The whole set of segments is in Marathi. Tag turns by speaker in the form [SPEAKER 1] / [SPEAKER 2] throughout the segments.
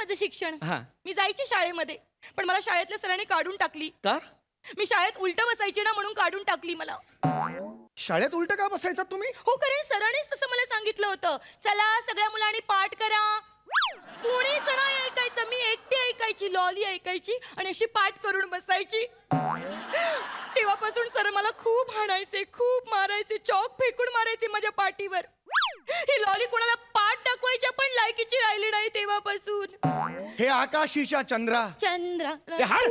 [SPEAKER 1] माझं शिक्षण.
[SPEAKER 2] हा.
[SPEAKER 1] मी जायची शाळेमध्ये, पण मला शाळेतल्या सरांनी काढून टाकली.
[SPEAKER 2] का?
[SPEAKER 1] मी शाळेत उलट बसायची ना, म्हणून काढून टाकली मला.
[SPEAKER 3] शाळेत उलट का बसायचा तुम्ही?
[SPEAKER 1] हो, कारण सरांनीच तसं मला सांगितलं होतं. चला सगळ्या मुलांनी पाठ करा. कोणीच नाही ऐकायचं, मी एकटी ऐकायची, लॉली ऐकायची आणि अशी पाठ करून बसायची. तेव्हापासून सर मला खूप हाणायचे, खूप मारायचे, चॉक फेकून मारायचे माझ्या पाठीवर. ही लॉली कोणाला पाठ दाखवायच्या पण लायकीची राहिली नाही तेव्हापासून.
[SPEAKER 3] हे आकाशीच्या चंद्रा.
[SPEAKER 1] चंद्रा
[SPEAKER 3] हे हाड.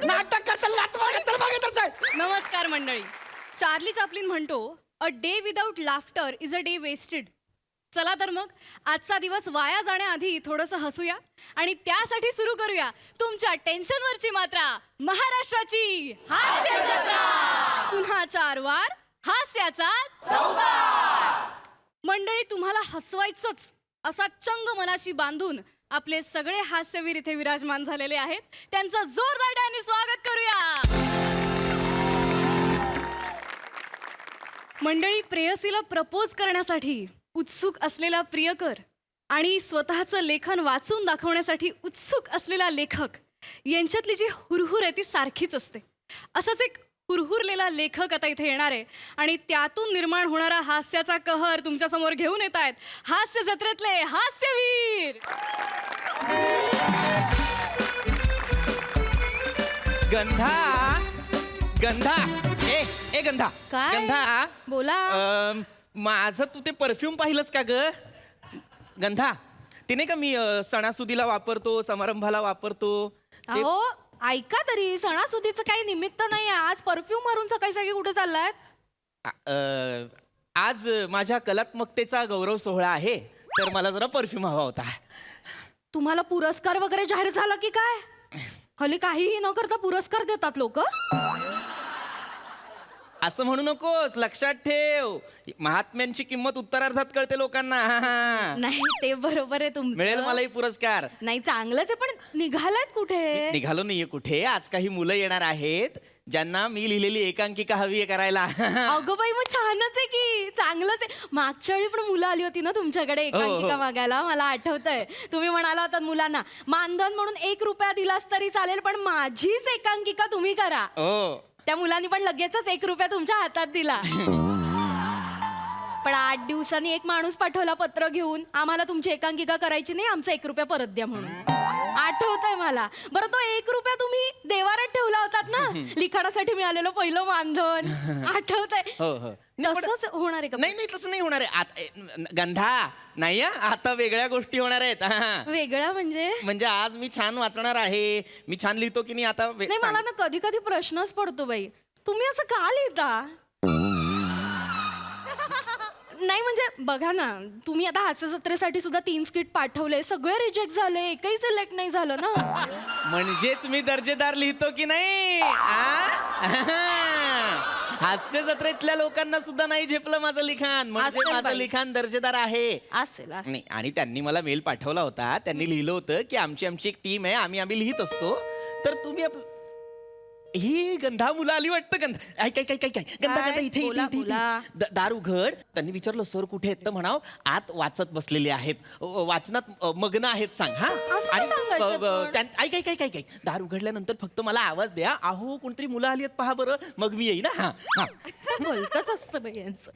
[SPEAKER 3] नाटक करता लात मारत तर मागे तर जाय.
[SPEAKER 4] नमस्कार मंडळी. चार्ली चॅप्लिन म्हणतो, a day without laughter is a day wasted. चला तर मग आजचा दिवस वाया जाण्याआधी थोडंसं हसूया आणि त्यासाठी सुरू करूया तुमच्या टेन्शनवरची मात्रा, महाराष्ट्राची हास्य जत्रा. पुन्हा 4 वार हास्याचा चौकार. मंडळी, तुम्हाला हसवायचंच असा चंग मनाशी बांधून आपले सगळे हास्यवीर इथे विराजमान झालेले आहेत. त्यांचं जोरदार टाळ्यांनी स्वागत करूया. मंडळी, प्रेयसीला प्रपोज करण्यासाठी उत्सुक असलेला प्रियकर आणि स्वतःचं लेखन वाचून दाखवण्यासाठी उत्सुक असलेला लेखक यांच्यातली जी हुरहुर आहे ती सारखीच असते. असंच एक हुरहुरलेला लेखक आता इथे येणार आहे आणि त्यातून निर्माण होणारा हास्याचा कहर तुमच्या समोर घेऊन येत आहेत हास्य जत्रेतले हास्यवीर.
[SPEAKER 2] गंधा, गंधा, ए गंधा.
[SPEAKER 4] काय?
[SPEAKER 2] गंधा,
[SPEAKER 4] बोला.
[SPEAKER 2] माझं तू ते परफ्यूम पाहिलंस का ग? गंधा, ते नाही का मी सणासुदीला वापरतो, समारंभाला वापरतो ते.
[SPEAKER 4] अहो ऐका तरी, सणासुदीचं काही निमित्त नाही. आज परफ्यूम मारून सकाळी सकाळी कुठे चाललाय?
[SPEAKER 2] आज माझ्या कलात्मकतेचा गौरव सोहळा आहे, तर मला जरा परफ्यूम हवा होता.
[SPEAKER 4] तुम्हाला पुरस्कार वगैरे जाहीर झाला की काय? हल्ली काहीही न करता पुरस्कार देतात लोक.
[SPEAKER 2] असं म्हणू नकोस, लक्षात ठेव, महात्म्यांची किंमत उत्तरार्धात कळते लोकांना.
[SPEAKER 4] नाही, ते बरोबर आहे तुमचं.
[SPEAKER 2] मिळेल मलाही पुरस्कार.
[SPEAKER 4] नाही, चांगलंच आहे, पण निघालात कुठे?
[SPEAKER 2] निघालो नाहीये कुठे. आज काही मुलं येणार आहेत ज्यांना मी लिहिलेली एकांकिका हवी आहे करायला.
[SPEAKER 4] अगं बाई, मग छानच आहे की, चांगलंच आहे. मागच्या वेळी पण मुलं आली होती ना तुमच्याकडे एकांकिका मागायला, मला आठवतंय. तुम्ही म्हणाला होता मुलांना मानधन म्हणून 1 रुपया दिलास तरी चालेल, पण माझीच एकांकिका तुम्ही करा.
[SPEAKER 2] हो.
[SPEAKER 4] त्या मुलांनी पण लगेचच 1 रुपया तुमच्या हातात दिला. पण 8 दिवसांनी एक माणूस पाठवला पत्र घेऊन, आम्हाला तुमची एकांकिका करायची नाही, आमचा 1 रुपया परत द्या म्हणून. आठवतंय मला. बरं, तो 1 रुपया तुम्ही देवारात ठेवला होतात ना, लिखाणासाठी मिळालेलं पहिलं मानधन. आठवतंय?
[SPEAKER 2] हो हो.
[SPEAKER 4] तसंच होणार आहे का?
[SPEAKER 2] नाही नाही, तसं नाही होणार आहे. आता गंधा नाही, आता वेगळ्या गोष्टी होणार आहेत.
[SPEAKER 4] वेगळा म्हणजे?
[SPEAKER 2] म्हणजे आज मी छान वाचणार आहे, मी छान लिहितो की नाही आता.
[SPEAKER 4] नाही, मला ना कधी कधी प्रश्नच पडतो बाई, तुम्ही असं का लिहिता? नाही म्हणजे बघा ना, तुम्ही आता हास्य जत्रेसाठी सुद्धा 3 स्किट पाठवले, सगळे रिजेक्ट झाले, एकही सिलेक्ट नाही झालं ना.
[SPEAKER 2] म्हणजेच मी दर्जेदार लिहितो की नाही. हास्य जत्रेतल्या लोकांना सुद्धा नाही झेपलं माझं लिखाण, म्हणजे
[SPEAKER 4] असेल
[SPEAKER 2] माझं
[SPEAKER 4] बाई.
[SPEAKER 2] लिखाण दर्जेदार आहे.
[SPEAKER 4] असेल.
[SPEAKER 2] नाही, आणि त्यांनी मला मेल पाठवला होता. त्यांनी लिहिलं होतं की आमची एक टीम आहे, आम्ही लिहित असतो, तर तुम्ही ही गंधा मुलं आली वाटतं. गंधा ऐक गंधा इथे दार उघड. त्यांनी विचारलं सर कुठे आहेत, तर म्हणाव आत वाचत बसलेले आहेत, वाचनात मग्न आहेत, सांग. हा. आणि ऐक दार उघडल्यानंतर फक्त मला आवाज द्या, अहो कोणतरी मुलं आली आहेत पहा बरं, मग मी येईन. हा हा.
[SPEAKER 4] बोलतच असतं बाई यांचं.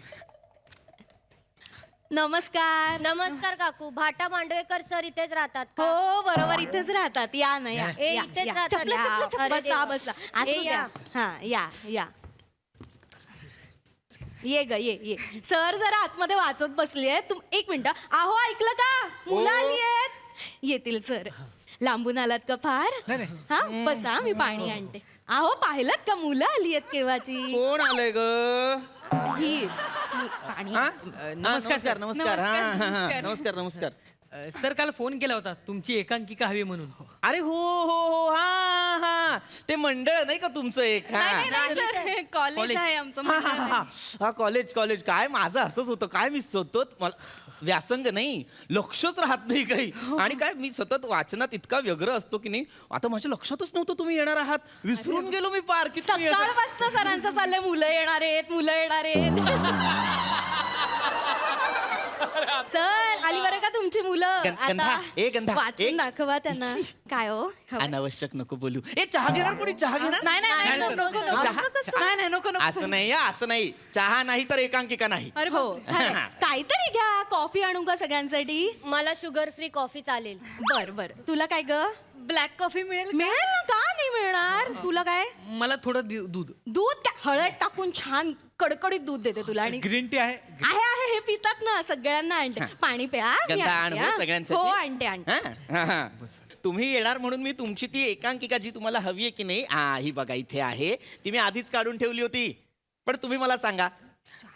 [SPEAKER 4] नमस्कार.
[SPEAKER 5] नमस्कार काकू. भाटा मांडवेकर सर इथेच राहतात का?
[SPEAKER 4] हो बरोबर, इथेच राहतात. या ना, या
[SPEAKER 5] ए,
[SPEAKER 4] या,
[SPEAKER 5] इथेच
[SPEAKER 4] या.
[SPEAKER 5] राहतात.
[SPEAKER 4] चपला, चपला, चपला.
[SPEAKER 5] अरे
[SPEAKER 4] बसा
[SPEAKER 5] देवा.
[SPEAKER 4] बसा.
[SPEAKER 5] ए,
[SPEAKER 4] असू द्या.
[SPEAKER 5] या.
[SPEAKER 4] हा, या. ये ग, ये. सर जरा आतमध्ये वाचत बसली आहेत. 1 मिनिट. अहो ऐकलं का, मुलं आली आहेत. येतील सर. लांबून आलात का फार? हा, बसा, मी पाणी आणते. अहो पाहिलं का, मुलं आली आहेत केव्हाची.
[SPEAKER 2] कोण आलंय ग?
[SPEAKER 4] ही पाणी.
[SPEAKER 2] नमस्कार नमस्कार. हा नमस्कार.
[SPEAKER 6] सर, काल फोन केला होता तुमची एकांकिका हवी म्हणून.
[SPEAKER 2] अरे हो, हा ते मंडळ नाही का तुमचं एक?
[SPEAKER 4] कॉलेज आहे आमचं.
[SPEAKER 2] हा कॉलेज. काय माझं असंच होतं, काय मी सतत, मला व्यासंग नाही, लक्षच राहत नाही काही. आणि काय मी सतत वाचनात इतका व्यग्र असतो की नाही, आता माझ्या लक्षातच नव्हतं तुम्ही येणार आहात. विसरून गेलो मी पार की तुम्ही येणार.
[SPEAKER 4] सकाळपासून सरांचं चाललंय, मुलं येणार आहेत.
[SPEAKER 1] सर आली बरं का तुमची मुलं
[SPEAKER 2] गंधा, ए गंधा,
[SPEAKER 1] वाचून
[SPEAKER 2] एक-
[SPEAKER 1] दाखवा त्यांना काय हो हवं?
[SPEAKER 2] अनावश्यक नको बोलू. ए चहा घेणार कोणी? चहा घेणार?
[SPEAKER 4] नाही नाही, नाही
[SPEAKER 5] नाही,
[SPEAKER 4] नको, नको, नको.
[SPEAKER 2] चहा-
[SPEAKER 4] नाही नाही नको नको
[SPEAKER 2] असं नाही हा, असं नाही. चहा नाही तर एकांकिका नाही.
[SPEAKER 4] अरे
[SPEAKER 1] हो
[SPEAKER 4] बापरे.
[SPEAKER 1] काहीतरी घ्या कॉफी आणू का सगळ्यांसाठी
[SPEAKER 5] मला शुगर फ्री कॉफी चालेल.
[SPEAKER 1] बर बर तुला काय ग
[SPEAKER 4] ब्लॅक कॉफी मिळेल का?
[SPEAKER 1] मिळेल ना का नाही मिळणार तुला काय
[SPEAKER 6] मला थोडं दूध.
[SPEAKER 1] दूध काय हळद टाकून छान कडकडीत दूध देते तुला आणि
[SPEAKER 7] ग्रीन टी आहे
[SPEAKER 1] आहे आहे हे पितात ना सगळ्यांना आणते पाणी प्या मी
[SPEAKER 2] गंधा
[SPEAKER 1] आणते,
[SPEAKER 2] आण
[SPEAKER 1] हा.
[SPEAKER 2] सगळ्यांसाठी.
[SPEAKER 1] हो आणते आणते
[SPEAKER 2] हा, हा, हा. तुम्ही येणार म्हणून मी तुमची ती एकांकिका जी तुम्हाला हवी आहे की नाही, हा ही बघा इथे आहे. ती मी आधीच काढून ठेवली होती. पण तुम्ही मला सांगा,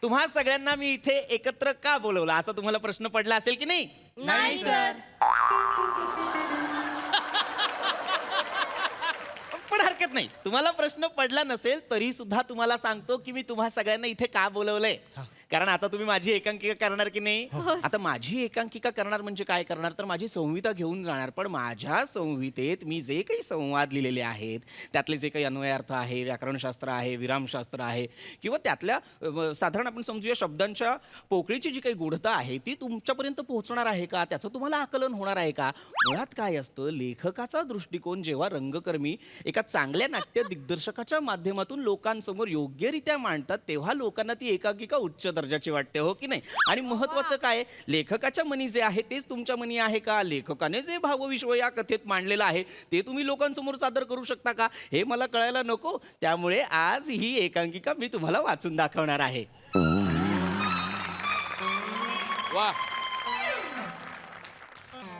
[SPEAKER 2] तुम्हा सगळ्यांना मी इथे एकत्र का बोलवलं, असा तुम्हाला प्रश्न पडला असेल की नाही?
[SPEAKER 5] नाही सर.
[SPEAKER 2] पण हरकत नाही, तुम्हाला प्रश्न पडला नसेल तरी सुद्धा तुम्हाला सांगतो की मी तुम्हा सगळ्यांना इथे का बोलवलंय. कारण आता तुम्ही माझी एकांकिका करणार की नाही. आता माझी एकांकिका करणार म्हणजे काय करणार, तर माझी संहिता घेऊन जाणार. पण माझ्या संहितेत मी जे काही संवाद लिहिलेले आहेत, त्यातले जे काही अन्वयार्थ आहे, व्याकरणशास्त्र आहे, विरामशास्त्र आहे, किंवा त्यातल्या साधारण आपण समजूया शब्दांच्या पोकळीची जी काही गूढता आहे ती तुमच्यापर्यंत पोहोचणार आहे का, त्याचं तुम्हाला आकलन होणार आहे का. मुळात काय असतं, लेखकाचा दृष्टिकोन जेव्हा रंगकर्मी एका चांगल्या नाट्य दिग्दर्शकाच्या माध्यमातून लोकांसमोर योग्यरित्या मांडतात, तेव्हा लोकांना ती एकांकिका उच्च दर्जाची वाटते, हो की नाही. आणि महत्वाचं काय, लेखकाच्या मनी जे आहे तेच तुमच्या मनी आहे का, लेखकाने जे भावविश्व या कथेत मांडलेलं आहे ते तुम्ही लोकांसमोर सादर करू शकता का, हे मला कळायला नको. त्यामुळे आज ही एकांकिका मी तुम्हाला वाचून दाखवणार आहे. वा,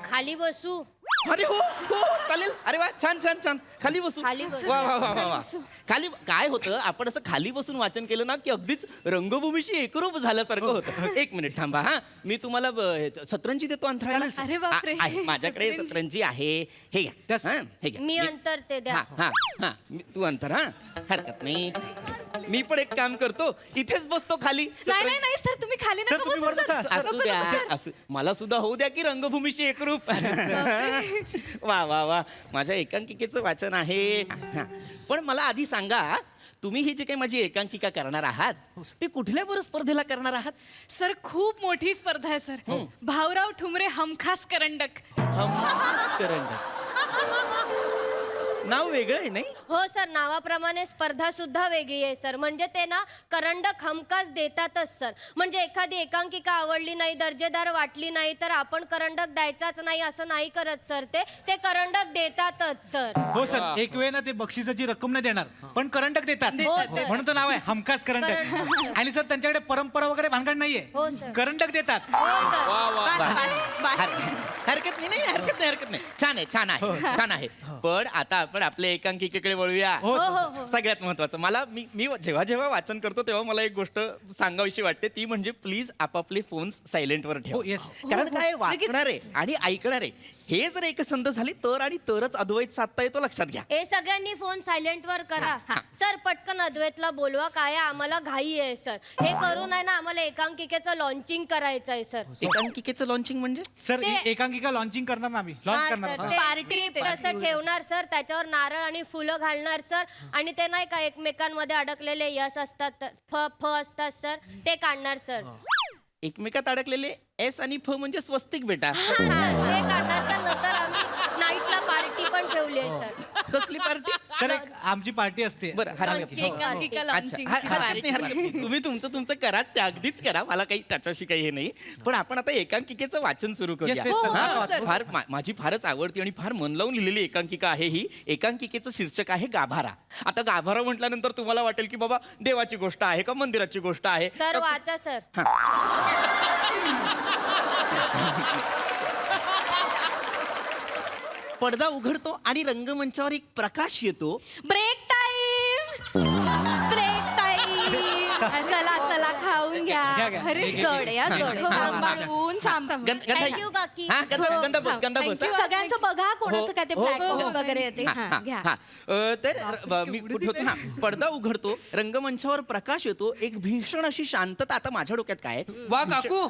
[SPEAKER 5] खाली बसू.
[SPEAKER 2] अरे हो हो चालेल. अरे वा, छान छान छान. खाली बसू.
[SPEAKER 5] खाली बसू.
[SPEAKER 2] वा वा वा वा वा. खाली काय होतं, आपण असं खाली बसून वाचन केलं ना की अगदीच रंगभूमीशी एकरूप झाल्यासारखं होतं. एक मिनिट थांबा हा, मी तुम्हाला सतरंजी देतो अंतराळाला.
[SPEAKER 4] अरे बापरे.
[SPEAKER 2] आहे, माझ्याकडे
[SPEAKER 4] सतरंजी.
[SPEAKER 2] सतरंजी आहे. हे घ्या. हा, हे घ्या.
[SPEAKER 5] मी अंतर ते द्या.
[SPEAKER 2] हा हा हा, तू अंतर. हा, हरकत नाही. मी पण एक काम करतो, इथेच बसतो खाली.
[SPEAKER 4] नाही नाही नाही सर तुम्ही खाली
[SPEAKER 7] सर,
[SPEAKER 4] नका
[SPEAKER 7] तुम्ही
[SPEAKER 4] बसू,
[SPEAKER 7] वर बसा.
[SPEAKER 4] सर.
[SPEAKER 2] असू
[SPEAKER 4] नको,
[SPEAKER 2] द्या,
[SPEAKER 4] नको, सर.
[SPEAKER 2] असू मला सुद्धा होऊ द्या की रंगभूमीशी एकरूप. वा वा वा, माझ्या एकांकिकेचं वाचन आहे. हा. पण मला आधी सांगा, तुम्ही ही जी काही माझी एकांकिका करणार आहात ती कुठल्या बरं स्पर्धेला करणार आहात?
[SPEAKER 4] सर खूप मोठी स्पर्धा आहे सर. भाऊराव ठुमरे हमखास करंडक.
[SPEAKER 2] हमखास करंडक. नाव वेगळं आहे नाही?
[SPEAKER 5] हो सर, नावाप्रमाणे स्पर्धा सुद्धा वेगळी आहे सर. म्हणजे ते ना करंडक हमखास देतातच सर. म्हणजे एखादी एकांकिका आवडली नाही, दर्जेदार वाटली नाही तर आपण करंडक द्यायचाच नाही असं नाही करत सर. ते करंडक देतातच सर.
[SPEAKER 7] हो सर, एक वेळ ना ते बक्षिसाची रक्कम नाही देणार पण करंडक देतात.
[SPEAKER 5] हो, सर.
[SPEAKER 7] म्हणून तर नाव आहे हमखास करंडक.
[SPEAKER 5] करंडक.
[SPEAKER 7] आणि सर त्यांच्याकडे परंपरा वगैरे भानगड नाहीये,
[SPEAKER 5] हो, सर.
[SPEAKER 7] करंडक देतात.
[SPEAKER 5] हो सर.
[SPEAKER 2] हरकत नाही, हरकत नाही, हरकत नाही. छान आहे, छान आहे, छान आहे. पण आता आपण आपल्या एकांकिकेकडे वळूया.
[SPEAKER 7] हो,
[SPEAKER 2] सगळ्यात महत्वाचं, मला मी जेव्हा जेव्हा वाचन करतो तेव्हा मला एक गोष्ट सांगावीशी वाटते, ती म्हणजे प्लीज आपापले फोन्स सायलेंटवर
[SPEAKER 7] हो,
[SPEAKER 2] ठेवा.
[SPEAKER 7] yes.
[SPEAKER 2] कारण काय, वाचणारे आणि ऐकणारे हे जर एकसंध झाली तर आणि तरच अद्वैत साधता येतो, लक्षात घ्या.
[SPEAKER 5] हे सगळ्यांनी फोन सायलेंट वर करा. सर पटकन अद्वैतला बोलवा, काय आहे, आम्हाला घाई आहे सर. हे करून आहे ना आम्हाला एकांकिकेचं लॉन्चिंग करायचं आहे सर.
[SPEAKER 2] एकांकिकेचं लॉन्चिंग म्हणजे
[SPEAKER 7] सर ही
[SPEAKER 5] ते-
[SPEAKER 7] एकांकिका लॉन्चिंग करणार ना आम्ही, लॉन्च करणार. हा.
[SPEAKER 5] पार्टी असं ठेवणार सर, त्याच्यावर नारळ आणि फुलं घालणार सर. आणि ते नाही का एकमेकांमध्ये अडकलेले यश असतात फ असतात सर, ते काढणार सर.
[SPEAKER 2] एकमेकात अडकलेले एस आणि फ म्हणजे स्वस्तिक बेटा.
[SPEAKER 5] हा, सर, ते काढणार सर. नंतर आम्ही नाईटला पार्टी पण ठेवली आहे सर.
[SPEAKER 2] कसली पार्टी?
[SPEAKER 7] सर एक आमची पार्टी असते.
[SPEAKER 2] बरं, हरकत नाही.
[SPEAKER 4] एकांकिका
[SPEAKER 2] अच्छा,
[SPEAKER 4] launching ची
[SPEAKER 2] हरकत
[SPEAKER 4] party.
[SPEAKER 2] नाही, हरकत नाही. तुम्ही तुमचं कराच, ते अगदीच करा, मला काही त्याच्याशी काही हे नाही. पण आपण आता एकांकिकेचं वाचन सुरू करूया.
[SPEAKER 7] Yes, yes, sir.
[SPEAKER 2] हा,
[SPEAKER 4] हो, sir.
[SPEAKER 2] फार माझी फारच आवडती आणि फार मन लावून लिहिलेली एकांकिका आहे ही. एकांकिकेचं शीर्षक आहे गाभारा. आता गाभारा म्हटल्यानंतर तुम्हाला वाटेल की बाबा देवाची गोष्ट आहे का मंदिराची गोष्ट आहे?
[SPEAKER 5] सर वाचा सर.
[SPEAKER 2] पडदा उघडतो आणि रंगमंचावर एक प्रकाश येतो.
[SPEAKER 1] ब्रेक टाइम ब्रेक टाइम चला चला खाऊन घ्या
[SPEAKER 7] घ्या.
[SPEAKER 1] अरे जड या जड सांभाळून
[SPEAKER 5] Thank you, काकी.
[SPEAKER 2] हा, गंधा बस, गंधा बस.
[SPEAKER 1] सगळ्यांचं बघा कोणाचं काय ते
[SPEAKER 2] हो,
[SPEAKER 1] ब्लॅक
[SPEAKER 2] हो, हो.
[SPEAKER 1] वगैरे येते
[SPEAKER 2] हा,
[SPEAKER 1] हा
[SPEAKER 2] हा,
[SPEAKER 1] घ्या
[SPEAKER 2] हा. तर मी कुठे होतो? हा, पडदा उघडतो, रंगमंचावर प्रकाश येतो, एक भीषण अशी शांतता. आता माझ्या डोक्यात काय आहे?
[SPEAKER 6] वा काकू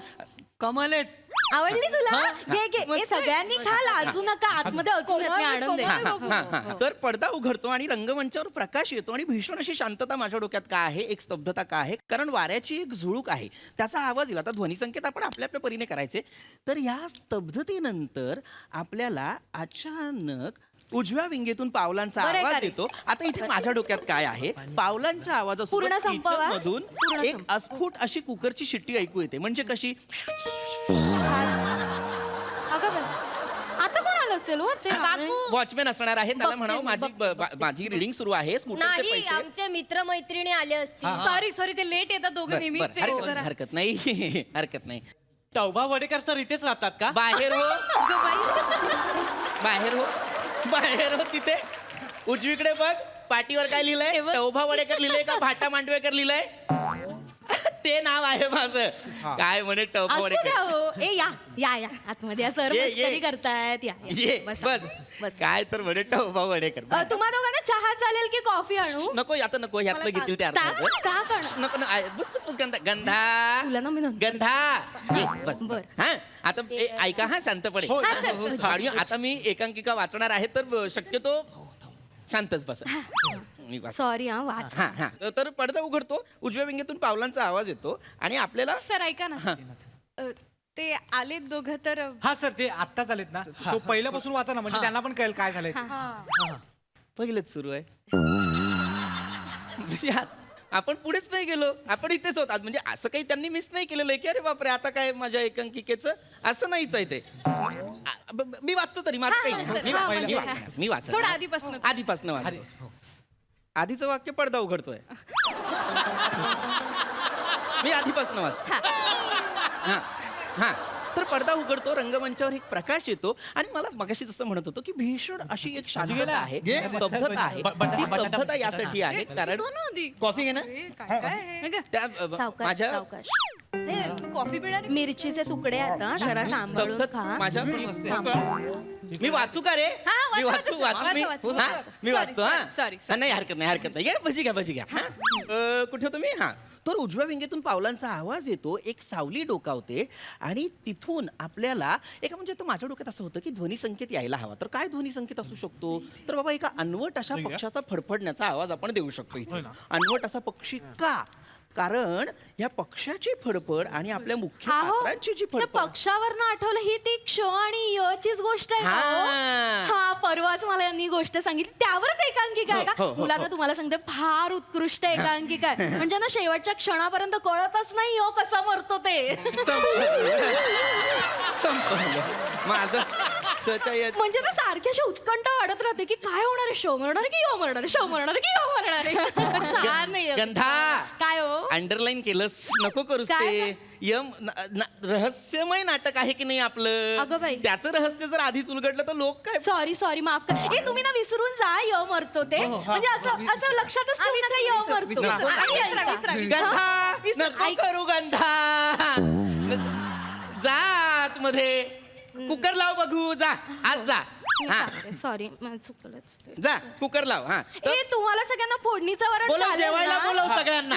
[SPEAKER 6] कमाल आहेत.
[SPEAKER 8] आवडली तुला घे घे हे सगळ्यांनी खा लाजू नका आतमध्ये अजून येत नाही आनंद
[SPEAKER 2] हा,
[SPEAKER 8] आहे.
[SPEAKER 2] हा, हा, हा. तर पडदा उघडतो आणि रंगमंचावर प्रकाश येतो आणि भीषण अशी शांतता माझ्या डोक्यात का आहे, एक स्तब्धता का आहे, कारण वाऱ्याची एक झुळूक आहे, त्याचा आवाज येईल. आता ध्वनिसंकेत आपण आपल्या आपल्या परीने करायचे. तर या स्तब्धतेनंतर आपल्याला अचानक उजव्या विंगेतून पावलांचा
[SPEAKER 8] बरं,
[SPEAKER 2] आवाज
[SPEAKER 8] एखादी.
[SPEAKER 2] येतो. आता इथे माझ्या डोक्यात काय आहे, पावलांच्या
[SPEAKER 8] पूर्ण
[SPEAKER 2] आवाजासोबत
[SPEAKER 8] संपवा.
[SPEAKER 2] मधून
[SPEAKER 8] पूर्ण
[SPEAKER 2] एक अस्फुट अशी कुकरची शिट्टी ऐकू येते. म्हणजे कशी,
[SPEAKER 8] अगं बाई, आता कोण आलं असेल हो ते
[SPEAKER 5] काकू
[SPEAKER 2] वॉचमॅन असणार आहे, त्याला
[SPEAKER 8] बघते
[SPEAKER 2] म्हणावं
[SPEAKER 8] मी,
[SPEAKER 2] माझी रिडिंग सुरू आहे, स्कूटरचे
[SPEAKER 5] नाही
[SPEAKER 2] पैसे.
[SPEAKER 5] आमचे मित्रमैत्रिणी आले असतील.
[SPEAKER 4] सॉरी सॉरी ते लेट येतात दोघं
[SPEAKER 2] बरं,
[SPEAKER 4] नेहमी
[SPEAKER 2] बरं,
[SPEAKER 4] ते
[SPEAKER 2] हरकत
[SPEAKER 4] जरा-
[SPEAKER 2] नाही, हरकत नाही हरकत नाही.
[SPEAKER 6] टौबा वडेकर सर इथेच राहतात का?
[SPEAKER 2] बाहेर हो, बाहेर हो, बाहेर हो. तिथे उजवीकडे बघ, पाटीवर काय लिहिलंय,
[SPEAKER 8] हे बघ.
[SPEAKER 2] टौभा वडेकर लिहिलंय का भाटा मांडवेकर लिहिलंय? ते नाव आहे माझं. काय म्हणे टौभा
[SPEAKER 8] असू द्या
[SPEAKER 2] वडेकर.
[SPEAKER 8] हो ए या या या आतमध्ये या सर
[SPEAKER 2] ये, ये.
[SPEAKER 8] मस्करी करतायत या
[SPEAKER 2] ये
[SPEAKER 8] बसा,
[SPEAKER 2] बस
[SPEAKER 8] बस.
[SPEAKER 2] काय तर म्हणे टौभा वडेकर.
[SPEAKER 8] तुम्हा दोघांना चहा चालेल की कॉफी आणू
[SPEAKER 2] नको, आता नको, ह्यातलं घेतील ते
[SPEAKER 8] का
[SPEAKER 2] अर्थ. नको ना, बस बस बस, गंधा गंधा
[SPEAKER 8] तुला ना मी नंतर-
[SPEAKER 2] गंधा ये, बस
[SPEAKER 8] बर.
[SPEAKER 2] हा. आता ऐका हा, शांतपणे.
[SPEAKER 8] हा, सर.
[SPEAKER 2] आणि आता मी एकांकिका वाचणार आहे, तर शक्यतो शांतच बस. मी वाच-
[SPEAKER 8] सॉरी हा वाच
[SPEAKER 2] हा हा. तर पडदा उघडतो, उजव्या विंगेतून पावलांचा आवाज येतो आणि आपल्याला
[SPEAKER 4] सर ऐका ना ते आलेत दोघं तर
[SPEAKER 7] हा सर ते आत्ताच आलेत ना सो पहिल्यापासून वाचा ना म्हणजे त्यांना पण कळेल काय झालंय ते.
[SPEAKER 2] पहिलेच सुरू आहे. म्हणजे आपण पुढेच नाही गेलो, आपण इथेच होतात. म्हणजे असं काही त्यांनी मिस नाही केलेलं आहे की अरे बापरे आता काय माझ्या एकांकिकेचं, असं नाहीच आहे ते. मी वाचतो तरी माझं काही नाही. मी वाचतो.
[SPEAKER 4] थोडं आधीपासून
[SPEAKER 2] आधीपासून वाचतो. आधीचं वाक्य पडदा उघडतोय. मी आधीपासून वाचतो. हा हा. तर पडदा उघडतो, रंगमंचावर एक प्रकाश येतो आणि मला मगाशी जसं म्हणत होतो की भीषण अशी एक शांतता आहे, स्तब्धता आहे. ती स्तब्धता यासाठी आहे कारण
[SPEAKER 6] कॉफी घे ना.
[SPEAKER 2] त्या
[SPEAKER 8] सावकाश
[SPEAKER 2] माझ्या
[SPEAKER 8] सावकाश
[SPEAKER 4] तू कॉफी पिणार
[SPEAKER 8] मिरचीचे तुकडे आता जरा सांभाळून
[SPEAKER 2] स्तब्धत
[SPEAKER 8] खा
[SPEAKER 2] माझ्या
[SPEAKER 8] सांभाळून.
[SPEAKER 2] मी वाचू का रे?
[SPEAKER 4] हा,
[SPEAKER 2] मी
[SPEAKER 4] वाचा,
[SPEAKER 2] वाचू
[SPEAKER 4] वाचा,
[SPEAKER 2] वाचू मी
[SPEAKER 4] वाचा, वाचा.
[SPEAKER 2] हा? मी
[SPEAKER 4] Sorry,
[SPEAKER 2] वाचतो हा
[SPEAKER 4] sorry, sorry.
[SPEAKER 2] नाही, हरकत नाही, हरकत नाही. भजी घ्या, भजी घ्या. हा? कुठे होतो मी? हा. तर उजव्या विंगेतून पावलांचा आवाज येतो, एक सावली डोकावते आणि तिथून आपल्याला एका, म्हणजे आता माझ्या डोक्यात असं होतं की ध्वनी संकेत यायला हवा. तर काय ध्वनी संकेत असू शकतो? तर बाबा एका अनवट अशा पक्षाचा फडफडण्याचा आवाज आपण देऊ शकतो इथे. अनवट असा पक्षी का? कारण या पक्षाची फडफड आणि आपल्या मुख्य
[SPEAKER 8] हा हो
[SPEAKER 2] पात्रांची जी
[SPEAKER 8] त्या
[SPEAKER 2] फडफड.
[SPEAKER 8] पक्षावरनं आठवलं ही ती क्ष आणि यचीच गोष्ट आहे का हो?
[SPEAKER 2] हा.
[SPEAKER 8] हा परवाच मला यांनी गोष्ट सांगितली त्यावरच एकांकिका आहे
[SPEAKER 2] हो,
[SPEAKER 8] का
[SPEAKER 2] हो, हो,
[SPEAKER 8] मुलांना तुम्हाला सांगते फार उत्कृष्ट एकांकिका आहे म्हणजे ना शेवटच्या क्षणापर्यंत कळतच नाही हो कसं मरतो ते
[SPEAKER 2] संपलं माझं
[SPEAKER 8] म्हणजे ना सारखी अशी उत्कंठ वाढत राहते की काय होणार आहे शो मरणार आहे की यो मरणार आहे शो मरणार आहे की यो मरणार आहे छान नाही
[SPEAKER 2] गंधा
[SPEAKER 8] काय हो
[SPEAKER 2] अंडरलाईन केलंस नको करूस
[SPEAKER 8] काय?
[SPEAKER 2] ते रहस्यमय नाटक आहे की नाही आपलं.
[SPEAKER 8] अगं बाई.
[SPEAKER 2] त्याचं रहस्य जर आधीच उलगडलं तर लोक काय.
[SPEAKER 8] सॉरी माफ कर ए तुम्ही ना विसरून जा य मरतो ते म्हणजे असं असं लक्षातच ठेवू नका य मरतो
[SPEAKER 4] विसरा,
[SPEAKER 8] आणि
[SPEAKER 4] विसरा,
[SPEAKER 8] ऐका.
[SPEAKER 4] विसरा,
[SPEAKER 2] गंधा नको
[SPEAKER 8] ऐक.
[SPEAKER 2] करू गंधा. जा आतमध्ये कुकर लाव बघू, जा आज जा. हा
[SPEAKER 8] सॉरी मला चुकलंच ते.
[SPEAKER 2] जा कुकर लाव. हा
[SPEAKER 8] ए तुम्हाला सगळ्यांना फोडणीचं वरण
[SPEAKER 2] बोलव,
[SPEAKER 8] चालेल
[SPEAKER 2] जेवायला
[SPEAKER 8] ना?
[SPEAKER 2] बोलव सगळ्यांना.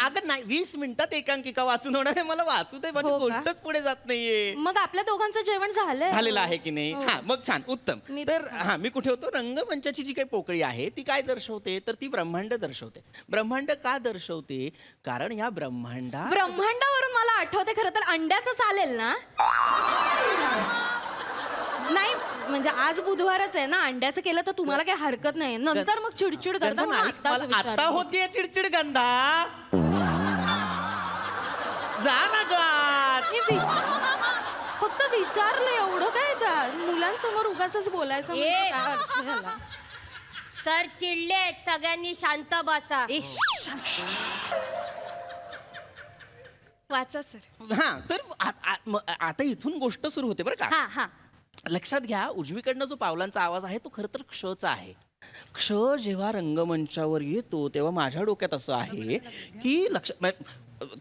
[SPEAKER 2] अगं नाही, 20 मिनिटात एकांकिका वाचून होणार आहे. मला वाचू दे, माझी
[SPEAKER 8] हो का?
[SPEAKER 2] गोष्टच पुढे जात नाहीये.
[SPEAKER 8] मग आपल्या दोघांचं जेवण झालंय
[SPEAKER 2] झालेलं आहे की नाही?
[SPEAKER 8] हो.
[SPEAKER 2] हा मग छान, उत्तम.
[SPEAKER 8] मी-
[SPEAKER 2] तर हा मी कुठे होतो? रंगमंचाची जी काही पोकळी आहे ती काय दर्शवते? तर ती ब्रह्मांड दर्शवते. ब्रह्मांड का दर्शवते? कारण या
[SPEAKER 8] ब्रह्मांडावरून मला आठवते खरं तर अंड्याचं चालेल ना नाही म्हणजे आज बुधवारच आहे ना अंड्याचं केलं तर तुम्हाला काही हरकत नाही नंतर मग चिडचिड करता
[SPEAKER 2] गंधा
[SPEAKER 8] म्हणून
[SPEAKER 2] नाही,
[SPEAKER 8] आत्ताच
[SPEAKER 2] मला आता
[SPEAKER 8] विचारलं.
[SPEAKER 2] होतीये चिडचिड गंधा. जा ना गात.
[SPEAKER 8] मी फक्त विचारलं एवढं काय त्या मुलांसमोर उगाच बोलायचं म्हणजे
[SPEAKER 5] ए.
[SPEAKER 8] काय अर्थ झाला?
[SPEAKER 5] सर चिडलेत सगळ्यांनी शांत बसा.
[SPEAKER 4] वाचा सर.
[SPEAKER 2] हा तर आता इथून गोष्ट सुरू होते बरं का.
[SPEAKER 8] हा हा
[SPEAKER 2] लक्षात घ्या, उजवीकडनं जो पावलांचा आवाज आहे तो खरं तर क्षचा आहे. क्ष जेव्हा रंगमंचावर येतो तेव्हा माझ्या डोक्यात असं आहे की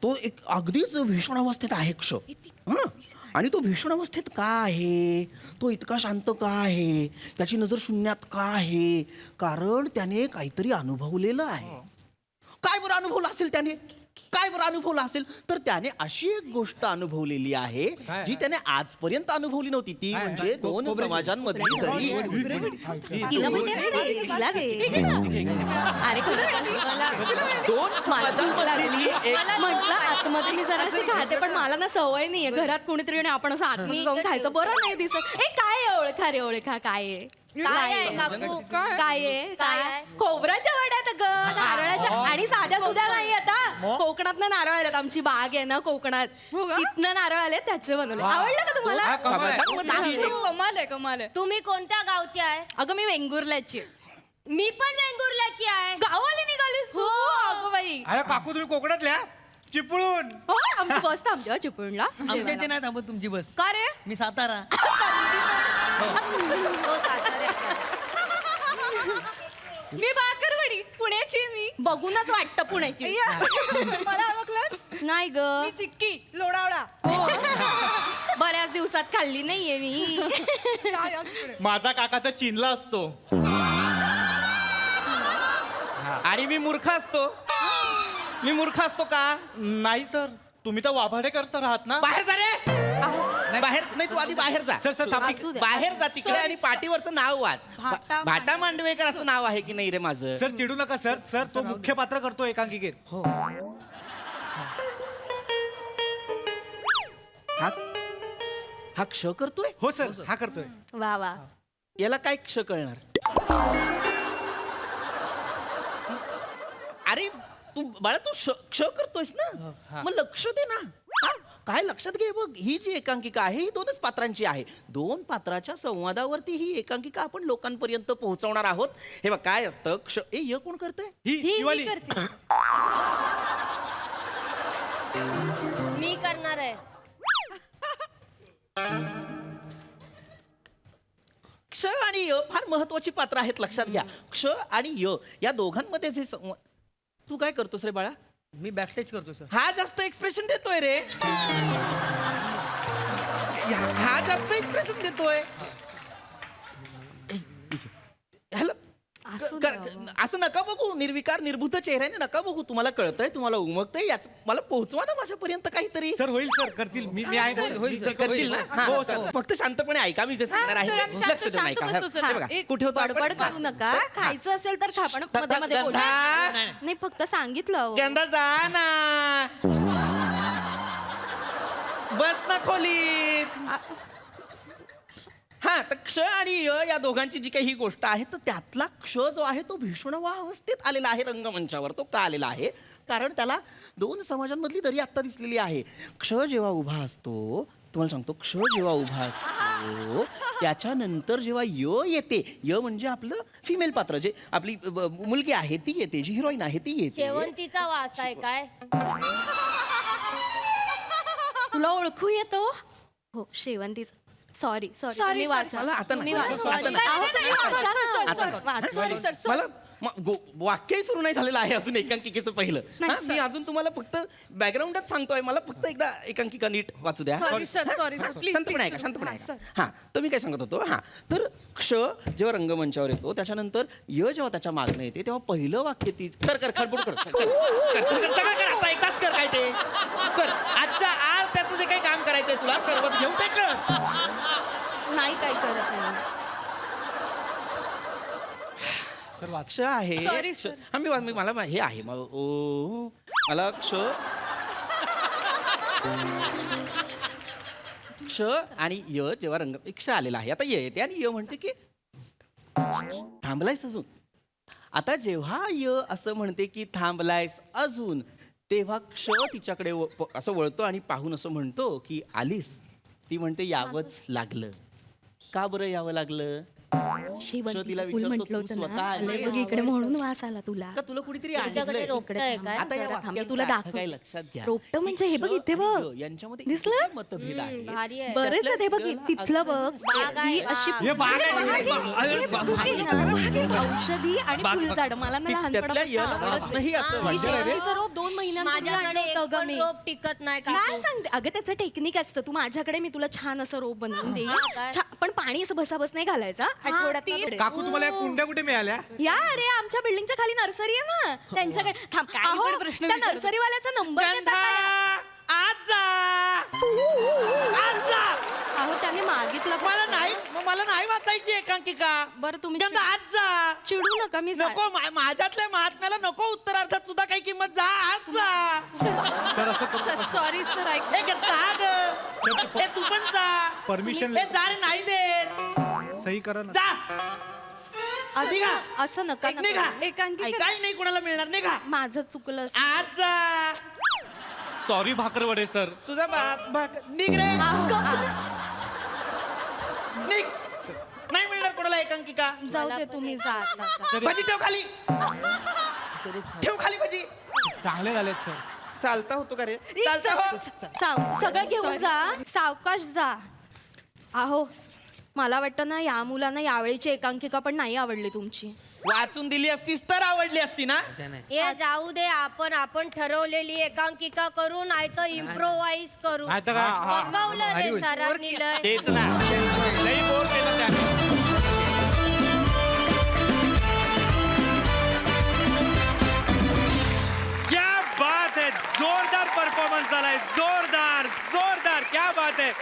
[SPEAKER 2] तो एक अगदीच भीषण अवस्थेत आहे क्ष. हं? आणि तो भीषण अवस्थेत का आहे? तो इतका शांत का आहे? त्याची नजर शून्यात का आहे? कारण त्याने काहीतरी अनुभवलेलं आहे. काय बरं अनुभवलं असेल त्याने? काय बरं अनुभवलं असेल तर त्याने अशी एक गोष्ट अनुभवलेली आहे
[SPEAKER 7] काय?
[SPEAKER 2] जी त्याने आजपर्यंत अनुभवली नव्हती ती म्हणजे दोन समाजांमधली दरी
[SPEAKER 8] तिला म्हणते ना रे, तिला रे. अरे
[SPEAKER 2] दोन
[SPEAKER 8] मला भूक लागली
[SPEAKER 2] समाजांमधली एक
[SPEAKER 8] म्हटलं आतमध्ये मी जराशी खाते पण मला ना सवय नाहीये घरात कोणीतरी आणि आपण असं आतमध्ये जाऊन खायचं बरं नाही दिसत ए काय आहे ओळखा रे ओळखा काय आहे
[SPEAKER 5] काय आहे काकू?
[SPEAKER 8] काय आहे
[SPEAKER 5] काय आहे?
[SPEAKER 8] खोबऱ्याच्या वड्यात ग नारळाच्या आणि साध्या सुद्धा नाही आता कोकणात नारळ आलेत आमची बाग आहे ना कोकणात तिथनं नारळ आले त्याचे बनवले आवडलं का तुम्हाला
[SPEAKER 7] हा, कमाल आहे.
[SPEAKER 4] कमाल आहे कमाल आहे.
[SPEAKER 5] तुम्ही कोणत्या गावची आहे?
[SPEAKER 8] अगं मी वेंगुर्ल्याची आहे.
[SPEAKER 5] मी पण वेंगुर्ल्याची आहे.
[SPEAKER 8] गावाला निघालीस तू अगं बाई
[SPEAKER 7] अरे काकू तुम्ही कोकणातल्या चिपळून
[SPEAKER 8] हो आमची बस थांबते चिपळूणला
[SPEAKER 6] आमच्या इथे नाही थांबत तुमची बस
[SPEAKER 8] का रे
[SPEAKER 6] मी सातारा
[SPEAKER 5] तो साताऱ्याचा.
[SPEAKER 4] मी बाकरवाडी पुण्याची आहे मी.
[SPEAKER 8] बघूनच वाटतं पुण्याची
[SPEAKER 4] मला ओळखलं
[SPEAKER 8] नाही ग
[SPEAKER 4] मी चिक्की लोणावळा.
[SPEAKER 8] हो बऱ्याच दिवसात खाल्ली नाहीये मी
[SPEAKER 6] माझा काका तर चीनला असतो.
[SPEAKER 2] आणि मी मूर्ख असतो का
[SPEAKER 6] नाही सर तुम्ही तर वाभाडेकर सर आहात ना.
[SPEAKER 2] बाहेर जा रे बाहेर नाही तू आधी बाहेर जा
[SPEAKER 7] सर, सर, थांब.
[SPEAKER 8] असू दे.
[SPEAKER 2] बाहेर जा तिकडे आणि पाठीवरचं नाव वाच भाटा मांडवेकर असं नाव आहे की नाही रे माझं
[SPEAKER 7] सर चिडू नका सर सर तो मुख्य पात्र करतो एकांकिकेत
[SPEAKER 2] हा क्ष करतोय
[SPEAKER 7] हो सर हा करतोय
[SPEAKER 8] वा वा
[SPEAKER 2] याला काय क्ष कळणार अरे तू बाळा तू क्ष करतोयस ना मग लक्ष दे ना हा? काय लक्षात घे बघ ही जी एकांकिका आहे ही दोनच पात्रांची आहे दोन पात्राच्या संवादावरती ही एकांकिका आपण लोकांपर्यंत पोहोचवणार आहोत हे बघ काय असतं क्ष य कोण करतंय
[SPEAKER 7] ही वाली
[SPEAKER 4] करते.
[SPEAKER 5] मी करणार आहे.
[SPEAKER 2] क्ष आणि य फार महत्वाची पात्र आहेत लक्षात घ्या क्ष आणि य या दोघांमध्ये जे तू काय करतोस रे बाळा
[SPEAKER 6] मी बॅकस्टेज करतो सर.
[SPEAKER 2] हा जास्त एक्सप्रेशन देतोय रे हा जास्त एक्सप्रेशन देतोय ह्याला
[SPEAKER 8] असू
[SPEAKER 2] कर-
[SPEAKER 8] द्या.
[SPEAKER 2] असं नका बघू निर्विकार निर्भूत चेहऱ्याने नका बघू तुम्हाला कळतंय तुम्हाला उमगतंय याच मला पोहोचवा ना माझ्यापर्यंत काहीतरी
[SPEAKER 7] सर होईल सर करतील मी आहे ना, सर.
[SPEAKER 6] होईल, सर.
[SPEAKER 2] करतील ना हा.
[SPEAKER 7] हो, सर.
[SPEAKER 2] फक्त शांतपणे ऐका मी जे सांगणार आहे
[SPEAKER 4] जरा
[SPEAKER 2] ते.
[SPEAKER 4] शांत-
[SPEAKER 2] लक्ष देऊन
[SPEAKER 4] शांत
[SPEAKER 2] ऐका
[SPEAKER 4] बसतो, सर.
[SPEAKER 2] हे बघा,
[SPEAKER 4] एक
[SPEAKER 2] कुठे होतो
[SPEAKER 8] बडबड
[SPEAKER 2] आपण?
[SPEAKER 8] करू नका खायचं असेल तर खा पण मध्ये मध्ये बोला
[SPEAKER 2] गंधा
[SPEAKER 8] नाही फक्त सांगितलं अहो.
[SPEAKER 2] गंधा जा ना बस ना खोलीत हा तर क्ष आणि य या दोघांची जी काही ही गोष्ट आहे तर त्यातला क्ष जो आहे तो भीषणवा अवस्थेत आलेला आहे रंगमंचावर तो का आलेला आहे कारण त्याला दोन समाजांमधली दरी आत्ता दिसलेली आहे क्ष जेव्हा उभा असतो तुम्हाला सांगतो क्ष जेव्हा उभा असतो त्याच्यानंतर जेव्हा य येते य म्हणजे आपलं फिमेल पात्र जे आपली मुलगी आहे ती येते जी हिरोईन आहे ती येते
[SPEAKER 5] शेवंतीचा वास आहे काय?
[SPEAKER 8] तुला ओळखू येतो हो शेवंतीच सॉरी
[SPEAKER 4] Sorry,
[SPEAKER 8] सॉरी
[SPEAKER 4] sorry.
[SPEAKER 2] मला आता नाही. आता
[SPEAKER 8] सॉरी
[SPEAKER 2] नाही.
[SPEAKER 4] सॉरी सर
[SPEAKER 2] मला वाक्यही सुरू नाही झालेलं आहे अजून एकांकिकेचं पहिलं
[SPEAKER 8] नाही,
[SPEAKER 2] हा, मी अजून तुम्हाला फक्त बॅकग्राऊंडच सांगतोय मला फक्त एकदा एकांकिका नीट वाचू द्या
[SPEAKER 4] Sorry, sir, sorry, sir. Please,
[SPEAKER 2] शांतपणे
[SPEAKER 4] please,
[SPEAKER 2] ऐका
[SPEAKER 4] sir.
[SPEAKER 2] शांतपणे
[SPEAKER 4] हा,
[SPEAKER 2] ऐका
[SPEAKER 4] sir.
[SPEAKER 2] हा तर मी काय सांगत होतो हा तर क्ष जेव्हा रंगमंचावर येतो त्याच्यानंतर य जेव्हा त्याच्या मागणं येते तेव्हा पहिलं वाक्य ती कर खडबड कर आता एकदाच कर काय ते कर आज त्याचं जे काही काम करायचंय तुला करवत घेऊन ते कर
[SPEAKER 8] नाही काय करत नाही
[SPEAKER 7] सर वाच
[SPEAKER 2] क्ष आहे
[SPEAKER 4] Sorry,
[SPEAKER 2] क्ष-
[SPEAKER 4] sir.
[SPEAKER 2] हा, मी मला हे आहे मला क्ष क्ष आणि य जेव्हा रंग क्ष आलेला आहे आता य येते आणि य म्हणते की थांबलायस अजून आता जेव्हा य असं म्हणते की थांबलायस अजून तेव्हा क्ष तिच्याकडे असं वळतो आणि पाहून असं म्हणतो की आलीस ती म्हणते यावंच लागलं का बरं यावं लागलं
[SPEAKER 8] शेवंतीचं
[SPEAKER 2] विचारतो,
[SPEAKER 8] फुल म्हटलं
[SPEAKER 2] तू
[SPEAKER 8] होतं
[SPEAKER 2] स्वतः
[SPEAKER 8] ना
[SPEAKER 2] आली
[SPEAKER 8] आलंय बघ इकडे म्हणून वास आला तुला
[SPEAKER 2] का तुला कुणीतरी
[SPEAKER 5] तुमच्याकडे
[SPEAKER 2] आणलंय?
[SPEAKER 5] रोपटं काय?
[SPEAKER 2] आता या
[SPEAKER 8] जरा थांब, मी
[SPEAKER 2] वाक्यांचा
[SPEAKER 8] तुला
[SPEAKER 2] अर्थ
[SPEAKER 8] दाखवते.
[SPEAKER 2] काय लक्षात घ्या
[SPEAKER 8] रोपटं म्हणजे हे बघ
[SPEAKER 2] क्ष
[SPEAKER 8] इथे बघ.
[SPEAKER 2] आणि य यांच्यामध्ये
[SPEAKER 8] दिसलं?
[SPEAKER 2] इतके मतभेद आहेत
[SPEAKER 5] भारी आहे.
[SPEAKER 8] बरेच आहे ते बघ तिथलं बघ
[SPEAKER 5] बाग आहे,
[SPEAKER 8] ही अशी
[SPEAKER 5] बाग.
[SPEAKER 7] हे बाग आहे,
[SPEAKER 8] बाग आहे.
[SPEAKER 7] बाग.
[SPEAKER 8] हे बाग आहे ना. औषधी आणि फुलझाड मला ना
[SPEAKER 2] त्यातल्या
[SPEAKER 8] लहानपणापासून
[SPEAKER 2] याला
[SPEAKER 8] आवडत
[SPEAKER 2] वाचनंही असं
[SPEAKER 8] आहे.
[SPEAKER 2] वाटतं.
[SPEAKER 8] शेवंतीचं रोप 2 महिन्यांपूर्वी
[SPEAKER 5] माझ्याकडे
[SPEAKER 8] आणलं
[SPEAKER 5] एक
[SPEAKER 8] होतं ग
[SPEAKER 5] पण
[SPEAKER 8] मी.
[SPEAKER 5] रोप टिकत नाही का?
[SPEAKER 8] काय सांगते अगं त्याचं टेक्निक असतं तू माझ्याकडे मी तुला छान असं रोप बनवून देईल
[SPEAKER 5] हा, काय?
[SPEAKER 8] पण पाणी असं बसाबस नाही घालायचा आठवड्यात
[SPEAKER 7] काकू तुम्हाला या कुंड्या कुठे मिळाल्या?
[SPEAKER 8] या अरे आमच्या बिल्डिंगच्या खाली नर्सरी आहे ना त्यांच्याकडे थांब
[SPEAKER 4] काय
[SPEAKER 8] अहो,
[SPEAKER 4] पण प्रश्न
[SPEAKER 8] त्या
[SPEAKER 4] विचारतो.
[SPEAKER 8] नर्सरीवाल्याचा नंबर देता का? अहो त्याने मागितला पण-
[SPEAKER 2] मला नाही वाचायची एकांकिका.
[SPEAKER 8] बरं तुम्ही
[SPEAKER 2] गंधा, आज जा.
[SPEAKER 8] चिडू नका मी
[SPEAKER 2] नको माझ्यातल्या महात्म्याला नको उत्तरार्थात सुद्धा काही किंमत जा. आज जा.
[SPEAKER 7] सर असं करू-
[SPEAKER 4] सॉरी सर ऐक
[SPEAKER 2] ए गंधा, ग. ए, तू पण जा.
[SPEAKER 7] Permission
[SPEAKER 2] ए, जा रे, नाही देत.
[SPEAKER 7] सही करा ना.
[SPEAKER 2] जा. निघा.
[SPEAKER 8] असं नका
[SPEAKER 2] निघा.
[SPEAKER 4] एकांकिका
[SPEAKER 2] काही नाही कोणाला मिळणार. निघा.
[SPEAKER 8] माझं चुकलं असेल.
[SPEAKER 2] आज जा.
[SPEAKER 6] Sorry Bhakarwade sir.
[SPEAKER 2] तुझा निघ रे. निघ. नाही मिळणार कोणाला एकांकिका.
[SPEAKER 8] जाऊ दे तुम्ही जा आता.
[SPEAKER 2] भाजी ठेव खाली. ठेव खाली भाजी.
[SPEAKER 7] चांगले झालेत सर.
[SPEAKER 2] चालता होतो का रे? चालता हो.
[SPEAKER 8] सगळं घेऊन जा सावकाश जा. अहो मला वाटतं ना या मुलांना यावेळीची एकांकिका पण नाही आवडली तुमची.
[SPEAKER 2] वाचून दिली असतीस तर आवडली असती ना.
[SPEAKER 5] हे जाऊ दे, आपण ठरवलेली एकांकिका करू नाही तर इम्प्रोवाइज करू.
[SPEAKER 7] नाहीतर काय?
[SPEAKER 5] बघवलं रे सरांनी लय.
[SPEAKER 6] तेच ना. लई बोर केलं त्याने.
[SPEAKER 9] क्या बात है, जोरदार परफॉर्मन्स झालाय. जोरदार जोरदार, क्या बात है.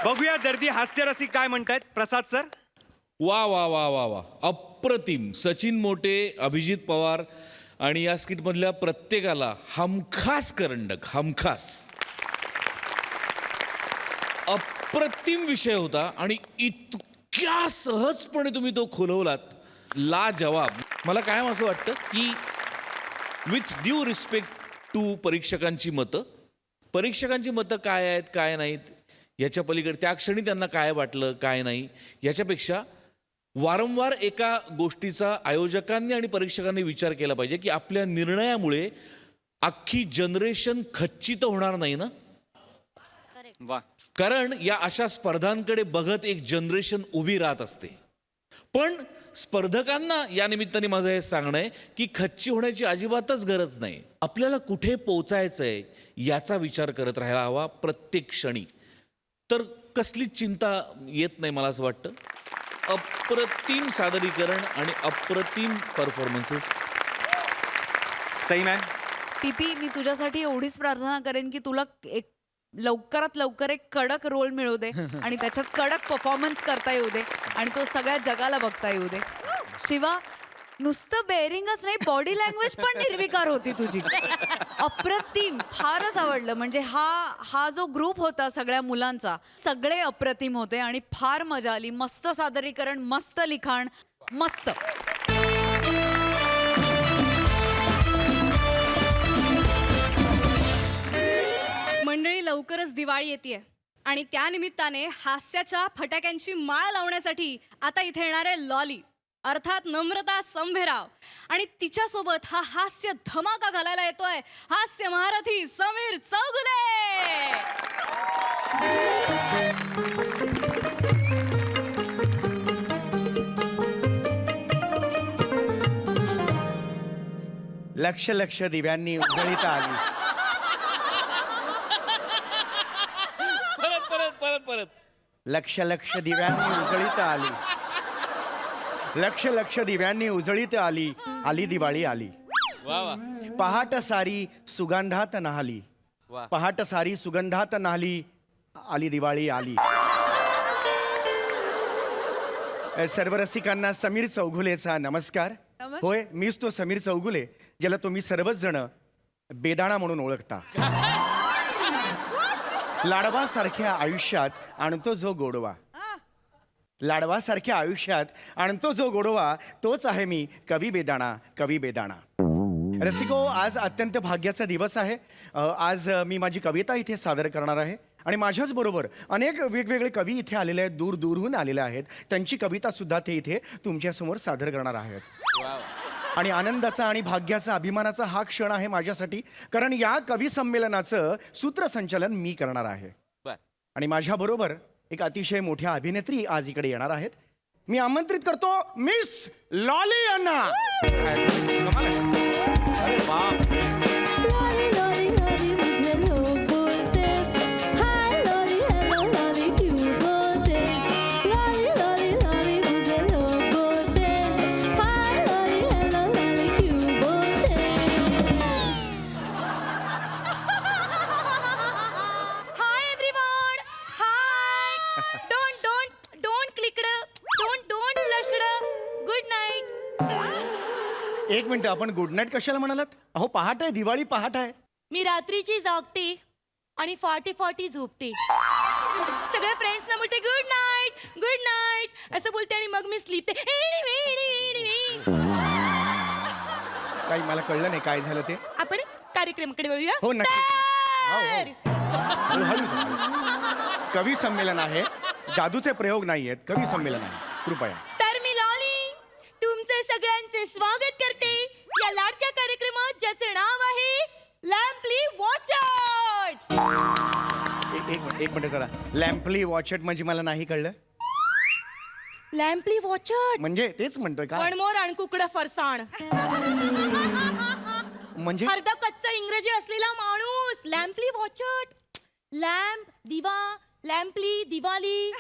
[SPEAKER 9] बघूया दर्दी हास्यरसिक काय म्हणतायत. प्रसाद सर.
[SPEAKER 10] वा वा वा वा वा अप्रतिम. सचिन मोटे, अभिजित पवार आणि या स्किटमधल्या प्रत्येकाला हमखास करंडक. हमखास अप्रतिम विषय होता आणि इतक्या सहजपणे तुम्ही तो खुलवलात. ला जवाब. मला कायम असं वाटतं की विथ ड्यू रिस्पेक्ट टू परीक्षकांची मतं काय आहेत काय नाहीत याच्या पलीकडे त्या क्षणी त्यांना काय वाटलं काय नाही याच्यापेक्षा वारंवार एका गोष्टीचा आयोजकांनी आणि परीक्षकांनी विचार केला पाहिजे की आपल्या निर्णयामुळे अख्खी जनरेशन खच्चित होणार नाही ना.
[SPEAKER 9] वा.
[SPEAKER 10] कारण या अशा स्पर्धांकडे बघत एक जनरेशन उभी राहत असते. पण स्पर्धकांना या निमित्ताने माझं हे सांगणं आहे की खच्ची होण्याची अजिबातच गरज नाही. आपल्याला कुठे पोचायचंय याचा विचार करत राहायला हवा प्रत्येक क्षणी. तर कसलीच चिंता येत नाही मला असं वाटतं. अप्रतिम सादरीकरण आणि अप्रतिम परफॉर्मन्सेस.
[SPEAKER 9] सई मॅम.
[SPEAKER 11] पीपी मी तुझ्यासाठी एवढीच प्रार्थना करेन की तुला एक लवकरात लवकर एक कडक रोल मिळू दे आणि त्याच्यात कडक परफॉर्मन्स करता येऊ दे आणि तो सगळ्या जगाला बघता येऊ दे. शिवा नुसतं बेअरिंगच नाही बॉडी लँग्वेज पण निर्विकार होती तुझी. अप्रतिम. फारच आवडलं. म्हणजे हा जो ग्रुप होता सगळ्या मुलांचा सगळे अप्रतिम होते आणि फार मजा आली. मस्त सादरीकरण, मस्त लिखाण, मस्त.
[SPEAKER 4] मंडळी लवकरच दिवाळी येते आणि त्या निमित्ताने हास्याच्या फटाक्यांची माळ लावण्यासाठी आता इथे येणार आहे लॉली अर्थात नम्रता संभेराव आणि तिच्यासोबत हा हास्य धमाका घालायला येतोय हास्य महारथी समीर चौगुले.
[SPEAKER 3] लक्ष लक्ष दिव्यांनी उजळीता आली.
[SPEAKER 10] परत
[SPEAKER 3] लक्ष लक्ष दिव्यांनी उजळीत आली. लक्ष लक्ष दिव्यांनी उजळीत आली. आली दिवाळी आली.
[SPEAKER 10] वा वा.
[SPEAKER 3] पहाट सारी सुगंधात नाहली. पहाट सारी सुगंधात नाहली. आली दिवाळी आली. सर्व रसिकांना समीर चौगुलेचा नमस्कार. होय, मीच तो समीर चौगुले ज्याला तुम्ही सर्वच जण बेदाणा म्हणून ओळखता. लाडवासारख्या आयुष्यात आणतो जो गोडवा. लाडवासारख्या आयुष्यात आणतो जो गोडवा तोच आहे मी कवी बेदाणा. कवी बेदाणा. रसिको, आज अत्यंत भाग्याचा दिवस आहे. आज मी माझी कविता इथे सादर करणार आहे आणि माझ्याच बरोबर अनेक वेगवेगळे कवी इथे आलेले आहेत. दूर दूरहून आलेले आहेत. त्यांची कविता सुद्धा ते इथे तुमच्यासमोर सादर करणार आहेत. आणि आनंदाचा आणि भाग्याचा अभिमानाचा हा क्षण आहे माझ्यासाठी, कारण या कवी संमेलनाचं सूत्रसंचालन मी करणार आहे. आणि माझ्याबरोबर एक अतिशय मोठ्या अभिनेत्री आज इकडे येणार आहेत. मी आमंत्रित करतो मिस लॉली यांना. एक मिनिट, आपण गुड नाईट कशाला म्हणालात? अहो पहाट आहे, दिवाळी पहाट आहे.
[SPEAKER 1] मी रात्रीची जागते आणि फाटी फाटी झोपते. सगळ्या फ्रेंड्सना बोलते गुड नाईट असं बोलते आणि मग मी स्लीप.
[SPEAKER 3] काही मला कळलं नाही काय झालं ते.
[SPEAKER 1] आपण कार्यक्रमाकडे वळूया.
[SPEAKER 3] हो, नक्की.
[SPEAKER 1] तर
[SPEAKER 3] हळू. कवी संमेलन आहे, जादूचे प्रयोग नाही आहेत, कवी संमेलन आहे, कृपया.
[SPEAKER 1] तर मी लॉली तुमचे सगळ्यांचे स्वागत करते या लाडक्या कार्यक्रमात ज्याचे नाव आहे लॅम्पली वॉचर्ड.
[SPEAKER 3] एक मिनिट जरा. लॅम्पली वॉचट म्हणजे मला नाही कळलं.
[SPEAKER 1] लॅम्पली वॉचर्ड
[SPEAKER 3] म्हणजे तेच म्हणतोय का?
[SPEAKER 1] वणमोर आणि कुकडा फरसाण.
[SPEAKER 3] म्हणजे
[SPEAKER 1] अर्धा कच्चा इंग्रजी असलेला माणूस. लॅम्पली वॉचर्ड. लॅम्प दिवा, लॅम्पली दिवाली.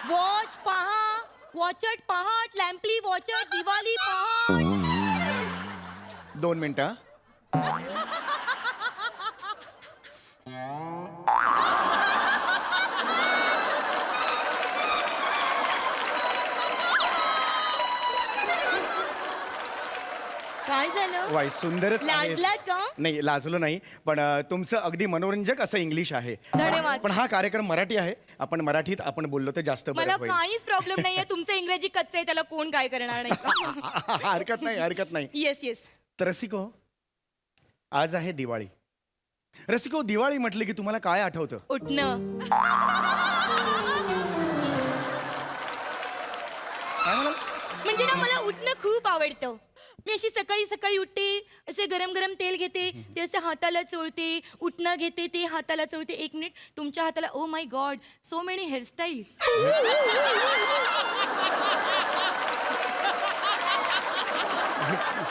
[SPEAKER 1] वॉच पहा, वॉचर्ड पहाट, लॅम्पली वॉचर्ड दिवाली पहाट.
[SPEAKER 3] 2 मिनिटं.
[SPEAKER 1] काय झालं?
[SPEAKER 3] वाय सुंदरच आहे.
[SPEAKER 1] लाजलात का?
[SPEAKER 3] नाही लाजलो नाही, पण तुमचं अगदी मनोरंजक असं इंग्लिश आहे.
[SPEAKER 1] धन्यवाद.
[SPEAKER 3] पण हा कार्यक्रम मराठी आहे, आपण मराठीत आपण बोललो तर जास्त
[SPEAKER 1] मला
[SPEAKER 3] बरं होईल.
[SPEAKER 1] काहीच प्रॉब्लेम नाहीये. तुमचं इंग्रजी कच्चं आहे, त्याला कोण काय करणार नाही.
[SPEAKER 3] हरकत नाही, हरकत नाही.
[SPEAKER 1] Yes yes.
[SPEAKER 3] तर रसिको, आज आहे दिवाळी. रसिको, दिवाळी म्हटलं की तुम्हाला काय आठवतं?
[SPEAKER 1] उठणं.
[SPEAKER 3] काय म्हणाल?
[SPEAKER 1] म्हणजे ना मला उठणं खूप आवडतं. मी अशी सकाळी सकाळी उठते, असे गरम गरम तेल घेते, ते असं हाताला चोळते, उठणं घेते, ते हाताला चोळते. 1 मिनिट, तुमच्या हाताला oh my God so many hairstyles.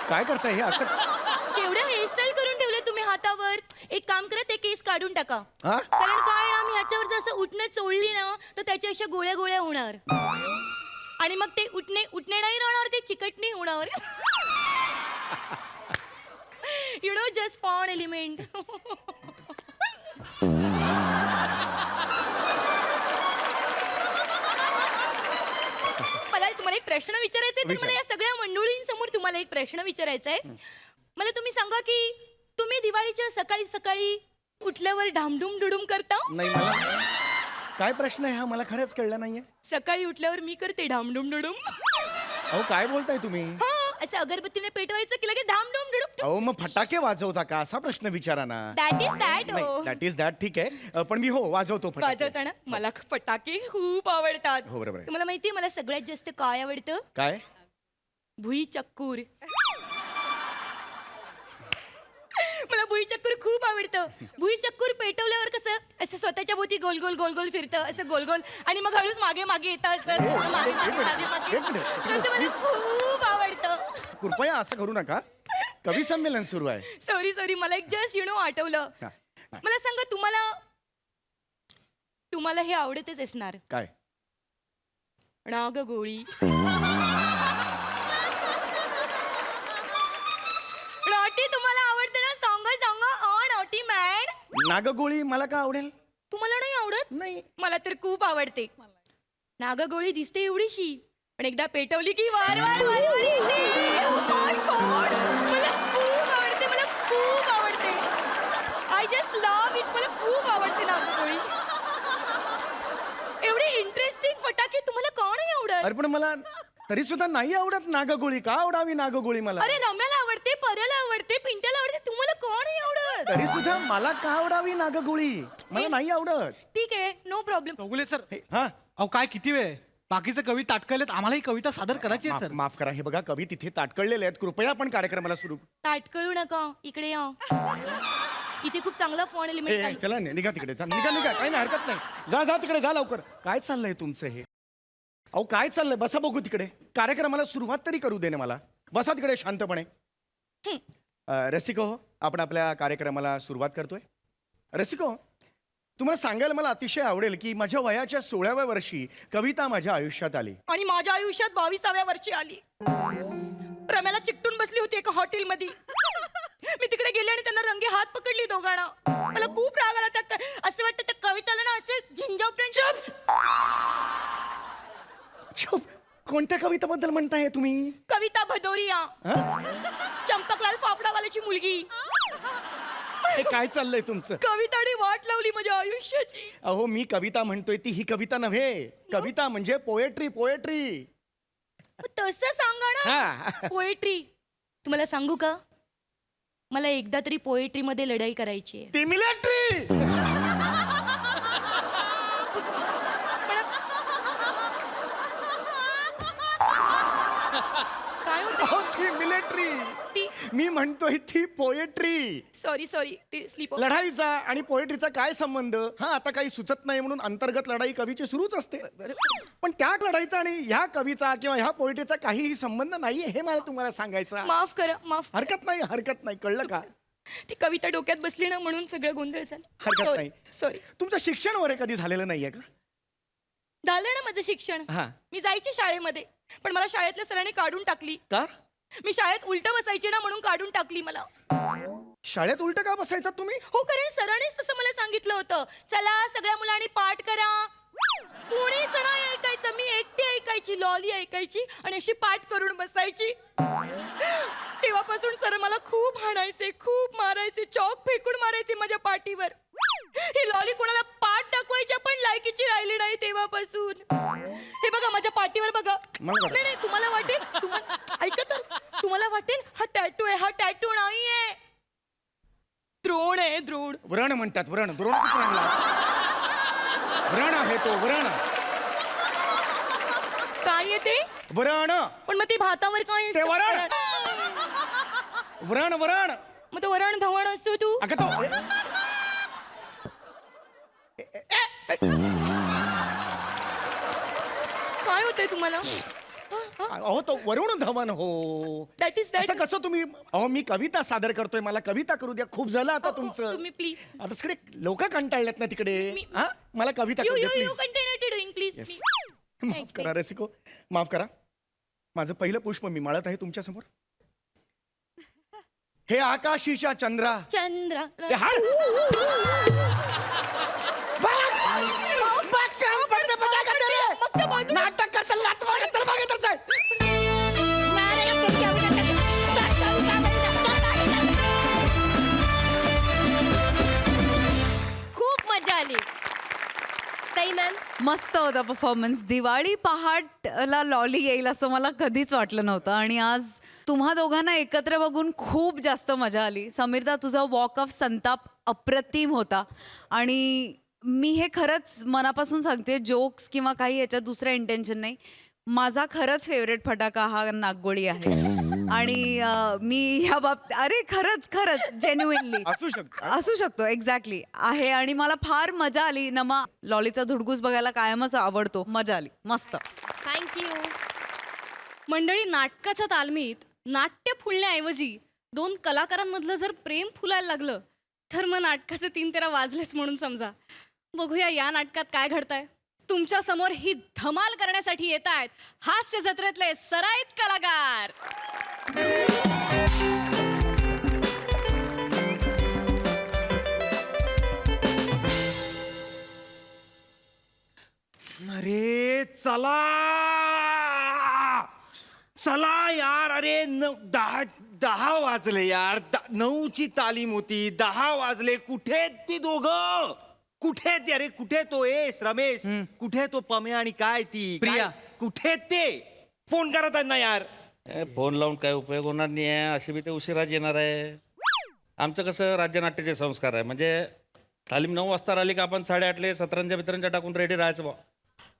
[SPEAKER 3] काय करताय हे असं?
[SPEAKER 1] केवढ्या हेअरस्टाईल करून ठेवले तुम्ही हातावर. एक काम करा, ते केस काढून टाका.
[SPEAKER 3] हा?
[SPEAKER 1] कारण काय ना, मी ह्याच्यावर जसं उठणं चोळली ना तर त्याच्या अशा गोळ्या गोळ्या होणार आणि मग ते उठणे नाही राहणार, ते चिकटणी होणार. यु नो जस्ट फॉन एलिमेंट. मला तुम्हाला एक प्रश्न विचारायचा आहे. तर मला या सगळ्या मंडळींसमोर तुम्हाला एक प्रश्न विचारायचा आहे. मला तुम्ही सांगा की तुम्ही दिवाळीच्या सकाळी सकाळी उठल्यावर ढामढूम डुडूम करता?
[SPEAKER 3] नाही, मला काय प्रश्न आहे हा? मला खरंच कळलं नाहीये.
[SPEAKER 1] सकाळी उठल्यावर मी करते ढामढूम डुडूम.
[SPEAKER 3] अहो काय बोलताय तुम्ही?
[SPEAKER 1] हा, असं अगरबत्तीने पेटवायचं की लगेच धामधूम डुडुम.
[SPEAKER 3] अहो मग फटाके वाजवता का असा प्रश्न विचारा ना.
[SPEAKER 1] That is that. हो,
[SPEAKER 3] दॅट इज दॅट, ठीक आहे. पण मी हो वाजवतो फटाके.
[SPEAKER 1] वाजवताना मला फटाके खूप आवडतात.
[SPEAKER 3] हो, बरोबर आहे.
[SPEAKER 1] तुम्हाला माहितीये मला सगळ्यात जास्त काय आवडतं?
[SPEAKER 3] काय?
[SPEAKER 1] भुई चक्कूर. मला भुई चक्कूर खूप आवडतं. भुई चक्कूर पेटवल्यावर कसं असं स्वतःच्या भोवती गोल गोल गोल गोल फिरतं, असं गोल गोल, आणि मग हळूच मागे मागे येतं असं मागे मागे मागे मागे.
[SPEAKER 3] एक मिनिट.
[SPEAKER 1] तर ते मला खूप आवडतं.
[SPEAKER 3] कृपया असं करू नका, कवी संमेलन सुरू आहे.
[SPEAKER 1] सॉरी मला एक जस्ट आठवलं.
[SPEAKER 3] हा.
[SPEAKER 1] मला सांगा, तुम्हाला हे आवडतच असणार.
[SPEAKER 3] काय?
[SPEAKER 1] नागगोळी. नॉटी तुम्हाला आवडते ना? सांगा नॉटी मॅन.
[SPEAKER 3] नागगोळी मला का आवडेल?
[SPEAKER 1] तुम्हाला नाही आवडत?
[SPEAKER 3] नाही.
[SPEAKER 1] मला तर खूप आवडते. नागगोळी दिसते एवढीशी, पण एकदा पेटवली की वार वार वार वार येते. Oh my God. मला खूप आवडते. I just love it. मला खूप आवडते नागगोळी. एवढे इंटरेस्टिंग फटाके तुम्हाला का नाही आवडत?
[SPEAKER 3] अरे पण मला तरी सुद्धा नाही आवडत नागगोळी. का आवडावी नागगोळी मला?
[SPEAKER 1] अरे रम्याला आवडते, पर्याला आवडते, पिंट्याला आवडते, तुम्हाला का नाही आवडत?
[SPEAKER 3] तरी सुद्धा मला का आवडावी नागगोळी? मला नाही आवडत.
[SPEAKER 1] ठीक आहे, नो प्रॉब्लेम.
[SPEAKER 7] चौगुले सर,
[SPEAKER 3] हा,
[SPEAKER 7] अहो काय किती वेळ? बाकीचे कवी ताटकलेत, आम्हाला ही कविता सादर करायची आहे सर.
[SPEAKER 3] माफ करा. हे बघा, कवी तिथे ताटकळलेले आहेत. कृपया आपण कार्यक्रमाला सुरू.
[SPEAKER 1] ताटकळू नका, इकडे या. इथे खूप चांगला फोन
[SPEAKER 3] ए,
[SPEAKER 1] एलिमेंट.
[SPEAKER 3] चला निघा तिकडे. निघा, काही नाही, हरकत नाही. जा तिकडे, जा लवकर. काय चाललंय तुमचं हे? अहो काय चाललंय? बसा बघू तिकडे. कार्यक्रमाला सुरुवात तरी करू दे ना मला. बसा तिकडे शांतपणे. रसिको, आपण आपल्या कार्यक्रमाला सुरुवात करतोय. रसिको, तुम्हाला सांगायला मला अतिशय आवडेल की माझ्या वयाच्या 16व्या वर्षी कविता माझ्या आयुष्यात आली.
[SPEAKER 1] आणि माझ्या आयुष्यात 22व्या वर्षी आली. रम्याला चिकटून बसली होती एका हॉटेलमध्ये. मी तिकडे गेले आणि त्यांना रंगे हात पकडली दोघांना. मला खूप राग आला. असं वाटतं त्या कविताला ना असे झिंजावटून.
[SPEAKER 3] चुप. कोणत्या कवितेबद्दल म्हणताय तुम्ही?
[SPEAKER 1] कविता भदौरिया,
[SPEAKER 3] हं?
[SPEAKER 1] चंपकलाल फाफडावाल्याची मुलगी.
[SPEAKER 3] हे काय चाललंय तुमचं?
[SPEAKER 1] कविताने वाट लावली माझ्या आयुष्याची.
[SPEAKER 3] अहो मी कविता म्हणतोय ती ही कविता नव्हे. कविता म्हणजे पोएट्री. पोएट्री
[SPEAKER 1] तसं सांगा ना.
[SPEAKER 3] हा.
[SPEAKER 1] पोएट्री. तुम्हाला सांगू का, मला एकदा तरी पोएट्री मध्ये लढाई करायची आहे.
[SPEAKER 3] ती मिलिटरी.
[SPEAKER 1] काय होतं?
[SPEAKER 3] अहो ती मिलिटरी.
[SPEAKER 1] ती
[SPEAKER 3] मी म्हणतोय ती पोएट्री.
[SPEAKER 1] सॉरी ते स्लीप.
[SPEAKER 3] लढाईचा आणि पोएट्रीचा काय संबंध? हा आता काही सुचत नाही म्हणून अंतर्गत लढाई कवीची सुरूच असते. पण त्या लढाईचा आणि ह्या कवीचा किंवा ह्या पोएट्रीचा काहीही संबंध नाहीये हे मला तुम्हाला सांगायचं.
[SPEAKER 1] माफ करा, माफ.
[SPEAKER 3] हरकत नाही कळलं का?
[SPEAKER 1] ती कविता डोक्यात बसली ना म्हणून सगळं गोंधळ झाला.
[SPEAKER 3] हरकत नाही.
[SPEAKER 1] सॉरी.
[SPEAKER 3] तुमचं शिक्षण वगैरे कधी झालेलं नाहीये का?
[SPEAKER 1] झालं ना माझं शिक्षण.
[SPEAKER 3] हा.
[SPEAKER 1] मी जायची शाळेमध्ये, पण मला शाळेतल्या सरांनी काढून टाकली.
[SPEAKER 3] का?
[SPEAKER 1] मी शाळेत उलट बसायची ना म्हणून काढून टाकली मला.
[SPEAKER 3] शाळेत उलट का बसायचा तुम्ही?
[SPEAKER 1] हो, कारण सरांनीच तसं मला सांगितलं होतं. चला सगळ्या मुलांनी पाठ करा. कोणीच नाही ऐकायचं. मी एकटी ऐकायची, लॉली ऐकायची आणि अशी पाठ करून बसायची. तेव्हापासून सर मला खूप हाणायचे, खूप मारायचे, चॉक फेकून मारायचे माझ्या पाठीवर. ही लॉली कोणाला पाठ दाखवायची पण लायकीची राहिली नाही तेव्हापासून. हे बघा माझ्या पाठीवर बघा. नाही तुम्हाला वाटेल, ऐका तर, तुम्हाला वाटेल हा टॅटू आहे. हा टॅटू नाहीये, द्रोण आहे, द्रोण.
[SPEAKER 3] व्रण म्हणतात. व्रण. द्रोण कुठून आणला? व्रण आहे तो. व्रण.
[SPEAKER 1] काय आहे ते?
[SPEAKER 3] व्रण.
[SPEAKER 1] पण मग ते भातावर काय
[SPEAKER 3] ते
[SPEAKER 1] असतं?
[SPEAKER 3] वरण. व्रण. व्रण.
[SPEAKER 1] मग तो वरण धवण असतो तू.
[SPEAKER 3] अगं तो
[SPEAKER 1] काय होतंय तुम्हाला?
[SPEAKER 3] अहो तो वरुण धवन हो.
[SPEAKER 1] दॅट इज
[SPEAKER 3] असं
[SPEAKER 1] दॅट.
[SPEAKER 3] कसं तुम्ही? अहो मी कविता सादर करतोय, मला कविता करू द्या. खूप झालं आता तुमचं.
[SPEAKER 1] तुम्ही प्लीज.
[SPEAKER 3] आता सगळे लोक कंटाळलेत ना तिकडे. हा मला कविता
[SPEAKER 1] यू
[SPEAKER 3] करू
[SPEAKER 1] यू
[SPEAKER 3] द्या
[SPEAKER 1] यू
[SPEAKER 3] please.
[SPEAKER 1] Continue to doing please.
[SPEAKER 3] Yes. माफ करा रसिको, माफ करा. माझं पहिलं पुष्प मी माळत आहे तुमच्या समोर. हे आकाशीच्या चंद्रा.
[SPEAKER 1] चंद्र.
[SPEAKER 3] हे हाड. नाटक करताल
[SPEAKER 5] खूप मजा आली. सई मॅम,
[SPEAKER 11] मस्त होता परफॉर्मन्स. दिवाळी पहाटला लॉली येईल असं मला कधीच वाटलं नव्हतं आणि आज तुम्हा दोघांना एकत्र बघून खूप जास्त मजा आली. समीरदा, तुझा वॉक ऑफ संताप अप्रतिम होता आणि मी हे खरंच मनापासून सांगते, जोक्स किंवा काही याच्यात दुसरं इंटेन्शन नाही. माझा खरंच फेवरेट फटाका हा नागगोळी आहे आणि मी ह्या बाबतीत अरे खरंच जेन्युइनली असू शकतो एक्झॅक्टली आहे आणि मला फार मजा आली. नमा लॉलीचा धुडगूस बघायला कायमच आवडतो. मजा आली. मस्त.
[SPEAKER 5] थँक्यू.
[SPEAKER 4] मंडळी, नाटकाच्या तालमीत नाट्य फुलण्याऐवजी दोन कलाकारांमधलं जर प्रेम फुलायला लागलं तर मग नाटकाचे 3 तेरा वाजलेच म्हणून समजा. बघूया या नाटकात काय घडतंय. तुमच्या समोर ही धमाल करण्यासाठी येत आहेत हास्य जत्रेतले सराईत कलाकार.
[SPEAKER 9] अरे चला चला यार. अरे 10 वाजले यार. 9ची तालीम होती. 10 वाजले. कुठे ती दोघं? कुठे ते? अरे कुठे तो रमेश? कुठे तो पम्या आणि काय ती प्रिया? कुठे ते? फोन करा त्यांना यार.
[SPEAKER 10] फोन लावून काय उपयोग होणार नाही आहे. असे बी ते उशिराच येणार आहे. आमचं कसं राज्यनाट्याचे संस्कार आहे, म्हणजे तालीम 9 वाजता राहिली का आपण 8:30 सतरंजा बितरंजा टाकून रेडी राहायचं बा.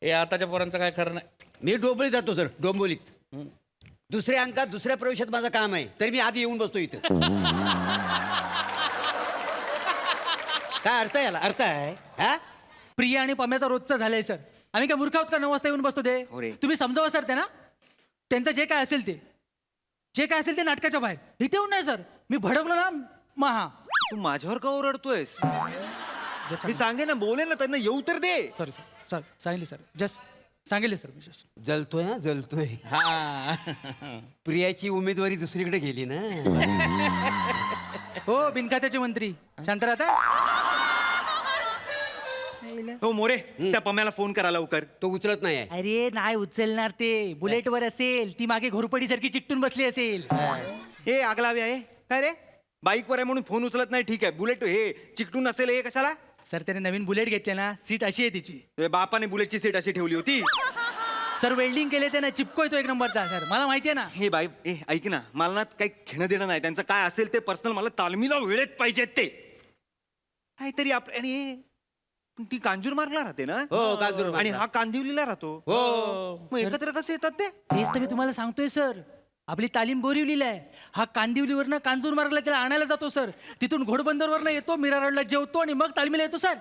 [SPEAKER 10] हे आताच्या पोरांचं काय खरं नाही.
[SPEAKER 12] मी डोंबोलीत जातो सर. डोंबोलीत दुसऱ्या अंकात दुसऱ्या प्रवेशात माझं काम आहे, तरी मी आधी येऊन बसतो इथं. काय अर्थ आहे याला? अर्थ आहे हा?
[SPEAKER 7] प्रिया आणि पम्याचा रोजचा झालाय सर. आम्ही काय मूर्ख आहोत का 9 वाजता येऊन बसतो ते? तुम्ही समजावा सर त्यांना. त्यांचं जे काय असेल ते नाटकाच्या बाहेर. इथे येऊन नाही सर. मी भडकलो ना महा.
[SPEAKER 9] तू माझ्यावर का ओरडतोयस? मी सांगे ना, बोले ना त्यांना, येऊ तर दे.
[SPEAKER 7] सॉरी सर सांगितले सर. जस्ट सांगितले सर.
[SPEAKER 12] जलतोय हा, जलतोय.
[SPEAKER 10] हा
[SPEAKER 12] प्रियाची उमेदवारी दुसरीकडे गेली ना.
[SPEAKER 7] हो, बिनखात्याचे मंत्री शांत राहता.
[SPEAKER 9] हो मोरे त्या पम्याला फोन करा लवकर.
[SPEAKER 12] तो उचलत नाही आहे.
[SPEAKER 7] अरे नाही उचलणार ते, बुलेटवर असेल, ती मागे घोरपडी सारखी चिकटून बसली असेल.
[SPEAKER 9] हे आगलावे आहे काय रे, बाईकवर आहे म्हणून फोन उचलत नाही, ठीक आहे. बुलेट हे चिकटून असेल हे कशाला?
[SPEAKER 7] सर त्याने नवीन बुलेट घेतले ना, सीट अशी आहे तिची.
[SPEAKER 9] तुझ्या बापाने बुलेटची सीट अशी ठेवली होती.
[SPEAKER 7] सर वेल्डिंग केले ते ना, चिपकोय तो एक नंबरचा. सर मला माहितीये ना.
[SPEAKER 9] हे बाई ऐक ना, मला ना काही घेणं देणं नाही त्यांचं, काय असेल ते पर्सनल, मला तालमीला वेळेत पाहिजेत ते काहीतरी. आणि ती कांजूर मार्गला राहते ना.
[SPEAKER 12] हो, कांजूरमार्गला.
[SPEAKER 9] आणि हा कांदिवलीला राहतो.
[SPEAKER 12] हो.
[SPEAKER 9] मग एकत्र कसे येतात ते?
[SPEAKER 7] तेच तर मी तुम्हाला सांगतोय सर. आपली तालीम बोरिवलीला आहे, हा कांदिवलीवरनं कांजूर मार्गला त्याला आणायला जातो सर. तिथून घोडबंदरवरनं येतो, मीरा रोडला जेवतो आणि मग तालमीला येतो सर.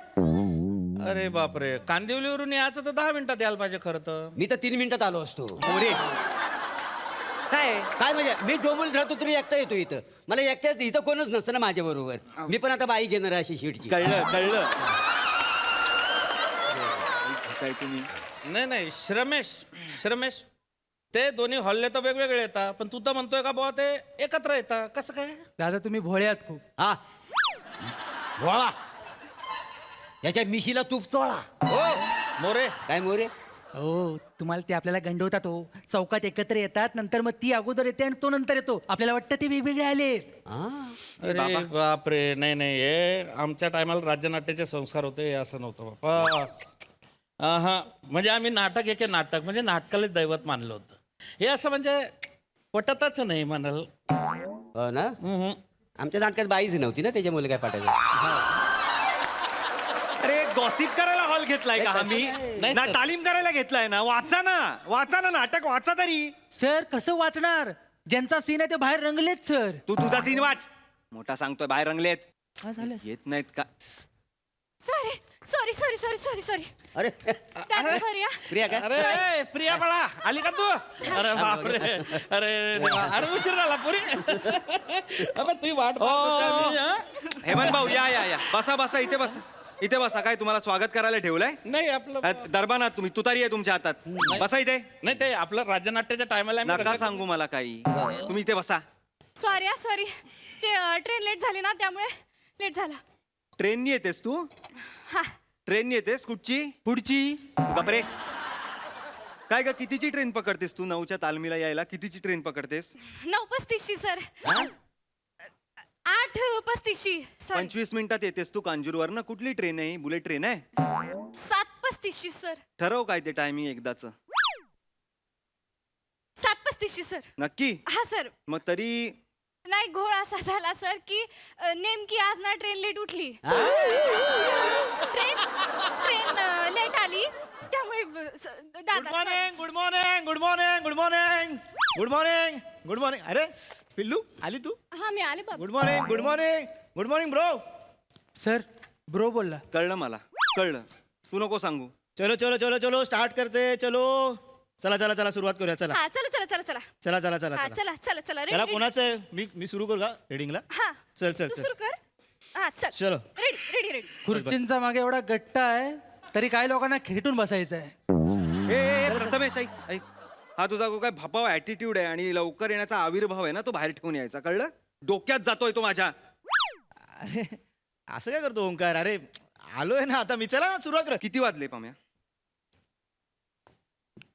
[SPEAKER 6] अरे बापरे, कांदिवलीवरून यायचं तर 10 मिनिटात यायला पाहिजे खरं तर.
[SPEAKER 12] मी तर 3 मिनिटात आलो असतो.
[SPEAKER 9] मोरे काय
[SPEAKER 12] काय म्हणजे मी डोंबोलीत राहतो तरी एकटा येतो इथं. मला एकट्याच इथं कोणच नसतं ना माझ्या बरोबर. मी पण आता बाई घेणार आहे अशी शीटची.
[SPEAKER 9] कळलं काय तुम्ही?
[SPEAKER 6] नाही श्रमेश ते दोन्ही हॉलले तर वेगवेगळे येतात, पण तू तर म्हणतोय का बुवा ते एकत्र येतात, कसं काय?
[SPEAKER 7] दादा तुम्ही भोळे आहात खूप.
[SPEAKER 12] हा भोळा, याच्या मिशीला तूप चोळा.
[SPEAKER 6] हो मोरे,
[SPEAKER 12] काय मोरे?
[SPEAKER 7] हो तुम्हाला ते आपल्याला गंडवतात हो. चौकात एकत्र येतात, नंतर मग ती अगोदर येते आणि तो नंतर येतो. आपल्याला वाटतं ते वेगवेगळे आलेत.
[SPEAKER 6] अरे बापरे, नाही हे आमच्या टायमाला राज्यनाट्याचे संस्कार होते, हे असं नव्हतं बापा. हा म्हणजे आम्ही नाटक म्हणजे नाटकालाच दैवत मानलं होतं. हे असं म्हणजे पटतच नाही म्हणाल.
[SPEAKER 12] हो ना. आमच्या नाटकात बाईच नव्हती ना, त्याच्यामुळे काय पाठायचं.
[SPEAKER 9] अरे गॉसिप करायला हॉल घेतलाय का आम्ही?
[SPEAKER 6] नाही,
[SPEAKER 9] ना
[SPEAKER 6] सर.
[SPEAKER 9] तालीम करायला घेतलाय ना. वाचा ना नाटक वाचा तरी.
[SPEAKER 7] सर कसं वाचणार? ज्यांचा सीन आहे ते बाहेर रंगलेत सर.
[SPEAKER 9] तू तुझा सीन वाच. मोठा सांगतोय बाहेर रंगलेत.
[SPEAKER 7] काय झालं?
[SPEAKER 9] येत नाहीत का?
[SPEAKER 4] सॉरी
[SPEAKER 12] अरे
[SPEAKER 4] सॉरी.
[SPEAKER 12] प्रिया काय?
[SPEAKER 6] अरे प्रिया बाळा आली का तू? अरे बापरे, अरे देवा, अरे उशीर झाला पुरी. अबे तुझी वाट पाहत होते आम्ही, हा?
[SPEAKER 9] हेमंत भाऊ या बसा इथे बसा. काय तुम्हाला स्वागत करायला ठेवलंय?
[SPEAKER 6] नाही आपलं
[SPEAKER 9] दरबानात तुम्ही तुतारी आहे तुमच्या हातात. बसा इथे.
[SPEAKER 6] नाही ते आपलं राज्यनाट्याच्या टायमाला
[SPEAKER 9] नका सांगू मला काही. तुम्ही इथे बसा.
[SPEAKER 4] सॉरी ते ट्रेन लेट झाली ना, त्यामुळे लेट झाला.
[SPEAKER 9] ट्रेननी येतेस तू?
[SPEAKER 4] हा.
[SPEAKER 9] ट्रेननी येतेस? कुठची?
[SPEAKER 7] पुढची
[SPEAKER 9] बापरे, काय ग कितीची ट्रेन पकडतेस तू? 9च्या तालमीला यायला कितीची ट्रेन पकडतेस?
[SPEAKER 4] 9:35 सर. 8:35 सॉरी.
[SPEAKER 9] 25 मिनिटात येतेस तू कांजूरवर ना. कुठली ट्रेन आहे? बुलेट ट्रेन आहे?
[SPEAKER 4] 7:35 सर.
[SPEAKER 9] ठरव काय ते टायमिंग एकदाच.
[SPEAKER 4] 7:35 सर.
[SPEAKER 9] नक्की?
[SPEAKER 4] हा सर.
[SPEAKER 9] मग तरी
[SPEAKER 4] नाही घोळ असा झाला सर की नेमकी आज ना ट्रेन लेट उठली. ट्रेन लेट आली, त्यामुळे दादा
[SPEAKER 2] गुड मॉर्निंग. अरे पिल्लू आली तू?
[SPEAKER 4] हा मी आले बाबा.
[SPEAKER 2] Good morning bro.
[SPEAKER 7] Sir bro बोलला.
[SPEAKER 9] कळलं मला, कळलं. तू नको सांगू.
[SPEAKER 2] चलो स्टार्ट करते. चलो चला सुरुवात करूया. चला
[SPEAKER 4] हा चला
[SPEAKER 2] चला
[SPEAKER 4] चला
[SPEAKER 2] त्याला कोणाचं आहे? मी सुरू करू का रेडिंगला?
[SPEAKER 4] हा
[SPEAKER 2] चल
[SPEAKER 4] तू सुरू कर. हा चल
[SPEAKER 2] चलो.
[SPEAKER 4] रेडी.
[SPEAKER 7] खुर्चींचा मागे एवढा गट्टा आहे, तरी काही लोकांना खेटून बसायचं आहे.
[SPEAKER 9] ए प्रथमेश ऐक. हा तुझा जो काय भपाव ऍटिट्यूड आहे आणि लवकर येण्याचा आविर्भाव आहे ना, तो बाहेर ठेवून यायचा. कळलं? डोक्यात जातोय तो माझ्या.
[SPEAKER 2] अरे असं काय करतो ओंकार? अरे आलोय ना आता मी. चला सुरुवात कर.
[SPEAKER 9] किती वाजले पाम्या?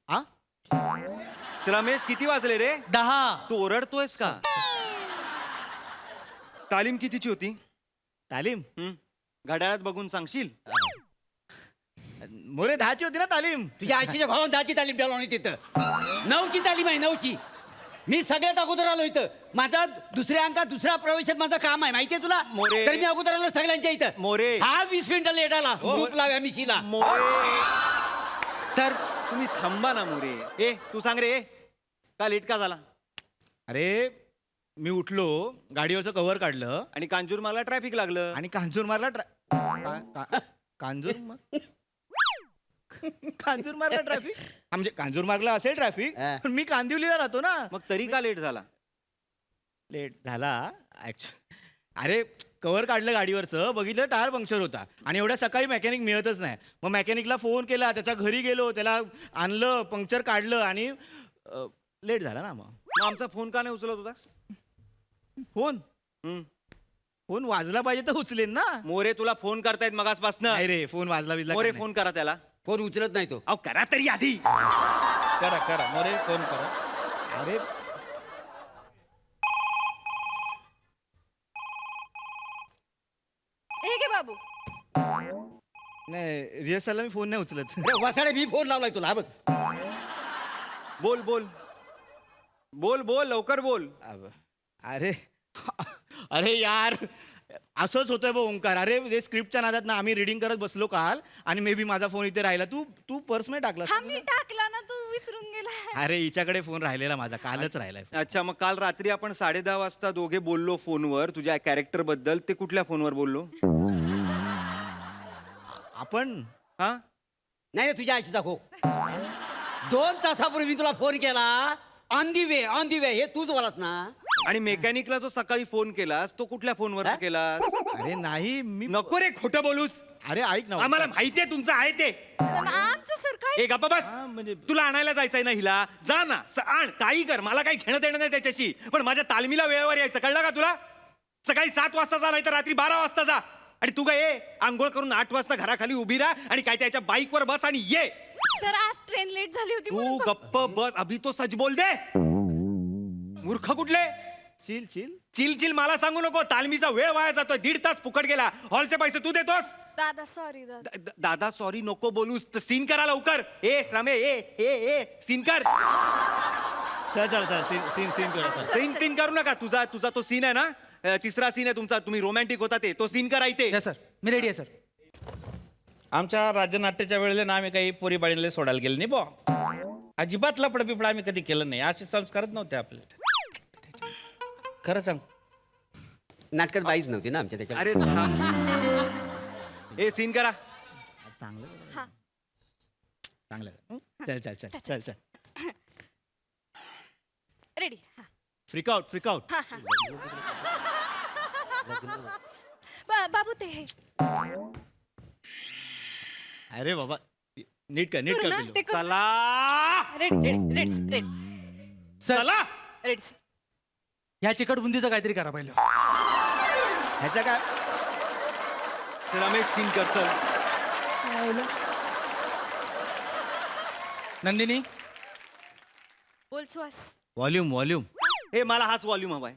[SPEAKER 2] हा
[SPEAKER 9] श्रमेश किती वाजले रे?
[SPEAKER 7] 10.
[SPEAKER 9] तू ओरडतोयस का? तालीम कितीची होती?
[SPEAKER 2] तालीम
[SPEAKER 9] घड्याळात बघून सांगशील?
[SPEAKER 2] मोरे 10ची होती ना तालीम.
[SPEAKER 12] तुझ्या आशीच्या भावानं 10ची तालीम द्यायला नाही तिथं. 9ची तालीम आहे 9ची. मी सगळ्यात अगोदर आलो इथं. माझा दुसऱ्या अंकात दुसऱ्या प्रवेशात माझं काम आहे, माहितीये तुला?
[SPEAKER 9] मोरे.
[SPEAKER 12] तर मी अगोदर आलो सगळ्यांच्या इथं.
[SPEAKER 9] मोरे.
[SPEAKER 12] हा 20 मिनिटं लेट आला. तूप लाव्या मिशीला.
[SPEAKER 7] सर
[SPEAKER 9] तुम्ही थांबा ना मोरे. ए तू सांग रे, का लेट का झाला?
[SPEAKER 2] अरे मी उठलो, गाडीवरचं कव्हर काढलं
[SPEAKER 9] आणि कांजूर मला ट्रॅफिक लागलं.
[SPEAKER 2] आणि कांजूर मारला. कांजूर मारला ट्रॅफिक. म्हणजे कांजूर मार्गला असेल ट्रॅफिक, पण मी कांदिवलीला राहतो ना.
[SPEAKER 9] मग तरी का लेट झाला?
[SPEAKER 2] लेट झाला ऍक्च्युअली. अरे कव्हर काढलं गाडीवरचं, बघितलं टायर पंक्चर होता आणि एवढ्या सकाळी मेकॅनिक मिळतच नाही. मग मेकॅनिकला फोन केला, त्याच्या घरी गेलो, त्याला आणलं, पंक्चर काढलं आणि लेट झाला ना. मग
[SPEAKER 9] आमचा फोन का नाही उचलत होतास?
[SPEAKER 2] फोन फोन वाजला पाहिजे तर उचलेन ना.
[SPEAKER 9] मोरे तुला फोन करतायत मगासपासनं.
[SPEAKER 2] नाही रे फोन वाजला बिजला
[SPEAKER 9] मोरे
[SPEAKER 2] काय
[SPEAKER 9] फोन करा त्याला.
[SPEAKER 12] फोन उचलत नाही तो.
[SPEAKER 9] अहो करा तरी आधी.
[SPEAKER 6] करा करा मोरे फोन करा.
[SPEAKER 2] नाही. अरे
[SPEAKER 1] हे घे बाबू.
[SPEAKER 2] नाही रिहर्सलला मी फोन नाही उचलत.
[SPEAKER 12] अरे वसाडे, मी फोन लावलाय तुला, हा बघ.
[SPEAKER 9] बोल बोल बोल बोल लवकर बोल.
[SPEAKER 2] अरे अरे यार असंच होतंय बघ ओंकार. अरे ते स्क्रिप्टच्या नादात ना आम्ही रिडिंग करत बसलो काल आणि मे बी माझा फोन इथे राहिला. तू तू पर्स मध्ये टाकला.
[SPEAKER 8] हा मी टाकला ना, तू विसरून गेला.
[SPEAKER 2] अरे हिच्याकडे फोन राहिलेला माझा कालच राहिलाय.
[SPEAKER 9] अच्छा मग काल रात्री आपण 10:30 वाजता दोघे बोललो फोनवर तुझ्या कॅरेक्टर बद्दल. ते कुठल्या फोनवर बोललो
[SPEAKER 2] आपण
[SPEAKER 9] हा?
[SPEAKER 12] नाही रे, तुझ्या आईची दाखव. 2 तासापूर्वी मी तुला फोन केला. On the way, on the वे, हे तूच बोलास ना.
[SPEAKER 9] आणि मेकॅनिकला जो सकाळी फोन केलास तो कुठल्या फोनवर
[SPEAKER 12] हा?
[SPEAKER 9] केलास?
[SPEAKER 2] अरे नाही मी
[SPEAKER 9] नको रे खोटं बोलूस.
[SPEAKER 2] अरे ऐक ना
[SPEAKER 9] आम्हाला माहितीये तुमचं आहे ते.
[SPEAKER 8] आमचं सर काय
[SPEAKER 9] ए गप्पा बस.
[SPEAKER 2] म्हणजे
[SPEAKER 9] तुला आणायला जायचंय ना हिला, जा ना आण, काही कर, मला काही घेणं देणं नाही त्याच्याशी. पण माझ्या तालमीला वेळेवर यायचं, कळलं का तुला? सकाळी 7 वाजता जा, नाही तर रात्री 12 वाजता जा. आणि तू काय ये आंघोळ करून 8 वाजता घराखाली उभी राहा आणि काय त्याच्या बाईकवर बस आणि ये.
[SPEAKER 8] सर आज ट्रेन लेट झाली होती
[SPEAKER 9] तू
[SPEAKER 8] म्हणून
[SPEAKER 9] गप्प बस. अभि तो सच बोल दे. मूर्ख कुठले?
[SPEAKER 2] चिल चिल
[SPEAKER 9] चिल चिल मला सांगू नको. तालमीचा वेळ वाया जातोय. 1.5 तास फुकट गेला. हॉलचे पैसे तू देतोस.
[SPEAKER 8] दादा सॉरी दादा.
[SPEAKER 9] दादा सॉरी नको बोलूस. तर सीन करा लवकर. ए श्रामे ए सीन कर.
[SPEAKER 2] चल चल चल सीन सीन सीन करा चल.
[SPEAKER 9] सीन करू नका. तुझा तो सीन आहे ना, 3रा सीन आहे तुमचा, तुम्ही रोमॅन्टिक होता ते, तो सीन करा इथे.
[SPEAKER 7] Yes, सर मी रेडी आहे सर.
[SPEAKER 6] आमच्या राज्यनाट्याच्या वेळेला ना आम्ही काही पोरी बाळीला सोडायला गेलो नाही बुवा. अजिबात लपड बिपड आम्ही कधी केलं नाही. असे संस्कारच नव्हते आपले. खरं सांग.
[SPEAKER 12] नाटकात बाईच नव्हती ना आमच्या त्याच्या.
[SPEAKER 9] अरे ए सीन करा.
[SPEAKER 2] चांगलं चांगलं चल चल चल चल चल.
[SPEAKER 8] रेडी. हा
[SPEAKER 2] फ्रिक आउट.
[SPEAKER 8] हा हा. बाबू ते हे
[SPEAKER 2] अरे बाबा नीट कर
[SPEAKER 8] करू ना,
[SPEAKER 2] पिल्लू.
[SPEAKER 8] ते करू.
[SPEAKER 9] चला
[SPEAKER 8] ready ready ready ready
[SPEAKER 7] sir
[SPEAKER 9] चला.
[SPEAKER 8] रेडी.
[SPEAKER 7] ह्या चिकट बुंदीचं काहीतरी करा पहिलं.
[SPEAKER 2] ह्याचा काय
[SPEAKER 9] रमेश सीन कर चल.
[SPEAKER 7] नंदिनी
[SPEAKER 8] बोल सुहास.
[SPEAKER 2] व्हॉल्यूम
[SPEAKER 9] हे मला हाच व्हॉल्यूम हवाय.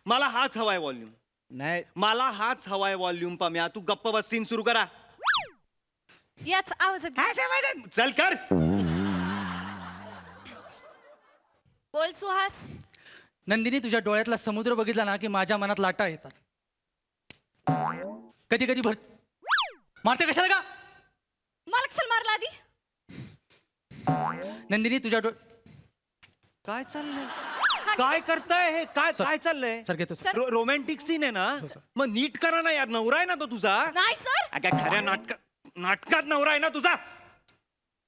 [SPEAKER 9] मला हाच हवाय व्हॉल्यूम.
[SPEAKER 2] नाही
[SPEAKER 9] मला हाच हवाय व्हॉल्यूम. पाम्या तू गप्प बस. सीन सुरू करा.
[SPEAKER 8] याच आवाजात
[SPEAKER 9] चल कर.
[SPEAKER 8] बोल सुहास.
[SPEAKER 7] नंदिनी तुझ्या डोळ्यातला समुद्र बघितला ना की माझ्या मनात लाटा येतात. कधी कधी मारते कशाला का?
[SPEAKER 8] मला कशाला मारला आधी?
[SPEAKER 7] नंदिनी तुझ्या
[SPEAKER 9] काय चाललंय? काय करताय हे? काय काय चाललंय?
[SPEAKER 7] सर घेतो सर.
[SPEAKER 9] रोमॅन्टिक सीन आहे ना, मग नीट करा ना यार. नवरा आहे ना तो तुझा.
[SPEAKER 8] नाही सर.
[SPEAKER 9] काय खऱ्या नाटकात नवरा आहे ना तुझा.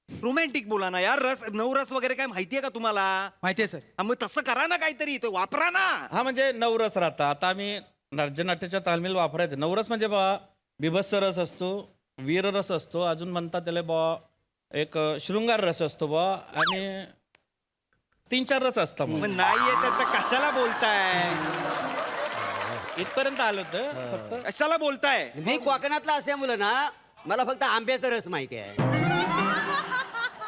[SPEAKER 9] रोमॅन्टिक बोला ना यार. नवरस वगैरे काय माहितीये का तुम्हाला?
[SPEAKER 7] माहितीये सर.
[SPEAKER 9] मग तसं करा ना काहीतरी. ते वापरा ना.
[SPEAKER 6] हा म्हणजे नवरस राहता. आता आम्ही राज्यनाट्याच्या तालमीला वापरायचं. नवरस म्हणजे बा बिभत्स रस असतो, वीर रस असतो, अजून म्हणतात त्याला बा एक शृंगार रस असतो बा, आणि 3-4 रस असतात.
[SPEAKER 9] मग नाही येत तर कशाला बोलताय?
[SPEAKER 6] इथपर्यंत आलो होतं फक्त.
[SPEAKER 9] कशाला बोलताय?
[SPEAKER 12] मी कोकणातला असल्यामुळं ना मला फक्त आंब्याचा रस माहिती आहे.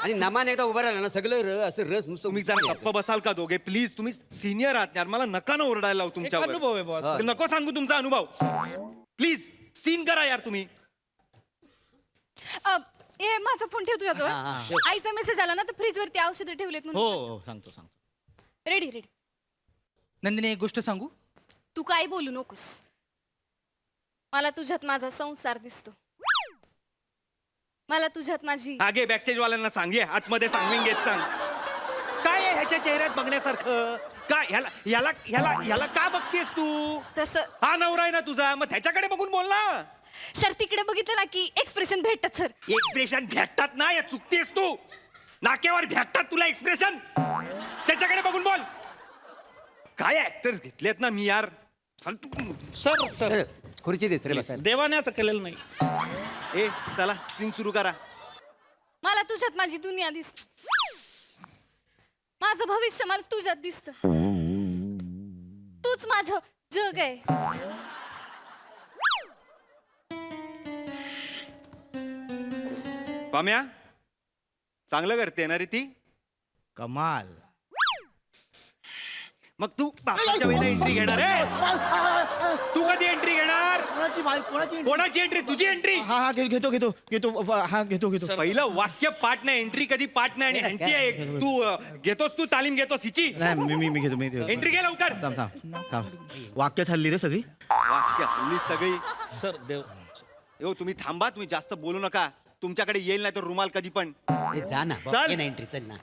[SPEAKER 12] आणि नमान एकदा उभा राहिला ना सगळं असं रस नुसतं.
[SPEAKER 9] तुम्ही जरा गप्प बसाल का दोघे प्लीज? तुम्ही सिनियर आहात यार. मला नका ना ओरडायला लावू
[SPEAKER 6] एक
[SPEAKER 9] तुमच्यावर.
[SPEAKER 6] अनुभव आहे बॉस.
[SPEAKER 9] नको सांगू तुमचा अनुभव. प्लीज सीन करा यार तुम्ही.
[SPEAKER 4] हे माझा फोन ठेव तुझ्याजवळ. आईचा मेसेज आला ना तर फ्रीज वरती औषधं ठेवलेत
[SPEAKER 2] हो
[SPEAKER 4] म्हणून.
[SPEAKER 2] हो सांगतो
[SPEAKER 4] रेडी रेडी.
[SPEAKER 7] नंदिनी एक गोष्ट सांगू.
[SPEAKER 4] तू काही बोलू नकोस. मला तुझ्यात माझा संसार दिसतो. मला तुझ्यात माझी
[SPEAKER 9] आगे बॅकस्टेज वाल्यांना सांगे आतमध्ये सांगून घेत सांग. काय आहे ह्याच्या चेहऱ्यात बघण्यासारखं? काय ह्याला ह्याला ह्याला ह्याला का बघतेस तू?
[SPEAKER 4] तसं.
[SPEAKER 9] हा नवरा आहे ना तुझा, मग त्याच्याकडे बघून बोल ना.
[SPEAKER 4] सर तिकडे बघितलं ना की एक्सप्रेशन भेटतात सर.
[SPEAKER 9] एक्सप्रेशन भेटतात ना, या चुकतेस तू. नाक्यावर भेटतात तुला एक्सप्रेशन. त्याच्याकडे बघून बोल. काय ऍक्टर्स घेतलेत ना मी यार.
[SPEAKER 6] सर सर
[SPEAKER 12] खुर्ची देत रे बसायला.
[SPEAKER 6] देवाने असं केलेलं नाही.
[SPEAKER 9] ए चला सीन सुरू करा.
[SPEAKER 4] मला तुझ्यात माझी दुनिया दिसते. माझं भविष्य मला तुझ्यात दिसत. तूच माझं जग आहे.
[SPEAKER 9] पाम्या चांगलं करते ना रे ती.
[SPEAKER 12] कमाल.
[SPEAKER 9] मग तू बापाच्या वेळेला एंट्री घेणार आहे? तू कधी एंट्री घेणार? कोणाची एंट्री? तुझी एंट्री.
[SPEAKER 3] हा घेतो घेतो घेतो हा घेतो घेतो.
[SPEAKER 9] पहिलं वाक्य पाठ नाही, एंट्री कधी पाठ नाही. आणि ह्यांची आहे. तू घेतोस, तू तालीम घेतोस हिची.
[SPEAKER 3] नाही मी घेतो मी
[SPEAKER 9] एंट्री घे लवकर.
[SPEAKER 3] वाक्य हल्ली रे सगळी.
[SPEAKER 9] वाक्य हल्ली सगळी.
[SPEAKER 6] सर देव
[SPEAKER 9] हो तुम्ही थांबा, तुम्ही जास्त बोलू नका. तुमच्याकडे येईल नाही तर रुमाल कधी पण.
[SPEAKER 12] जा ना
[SPEAKER 9] चल.
[SPEAKER 12] एंट्री चल ना.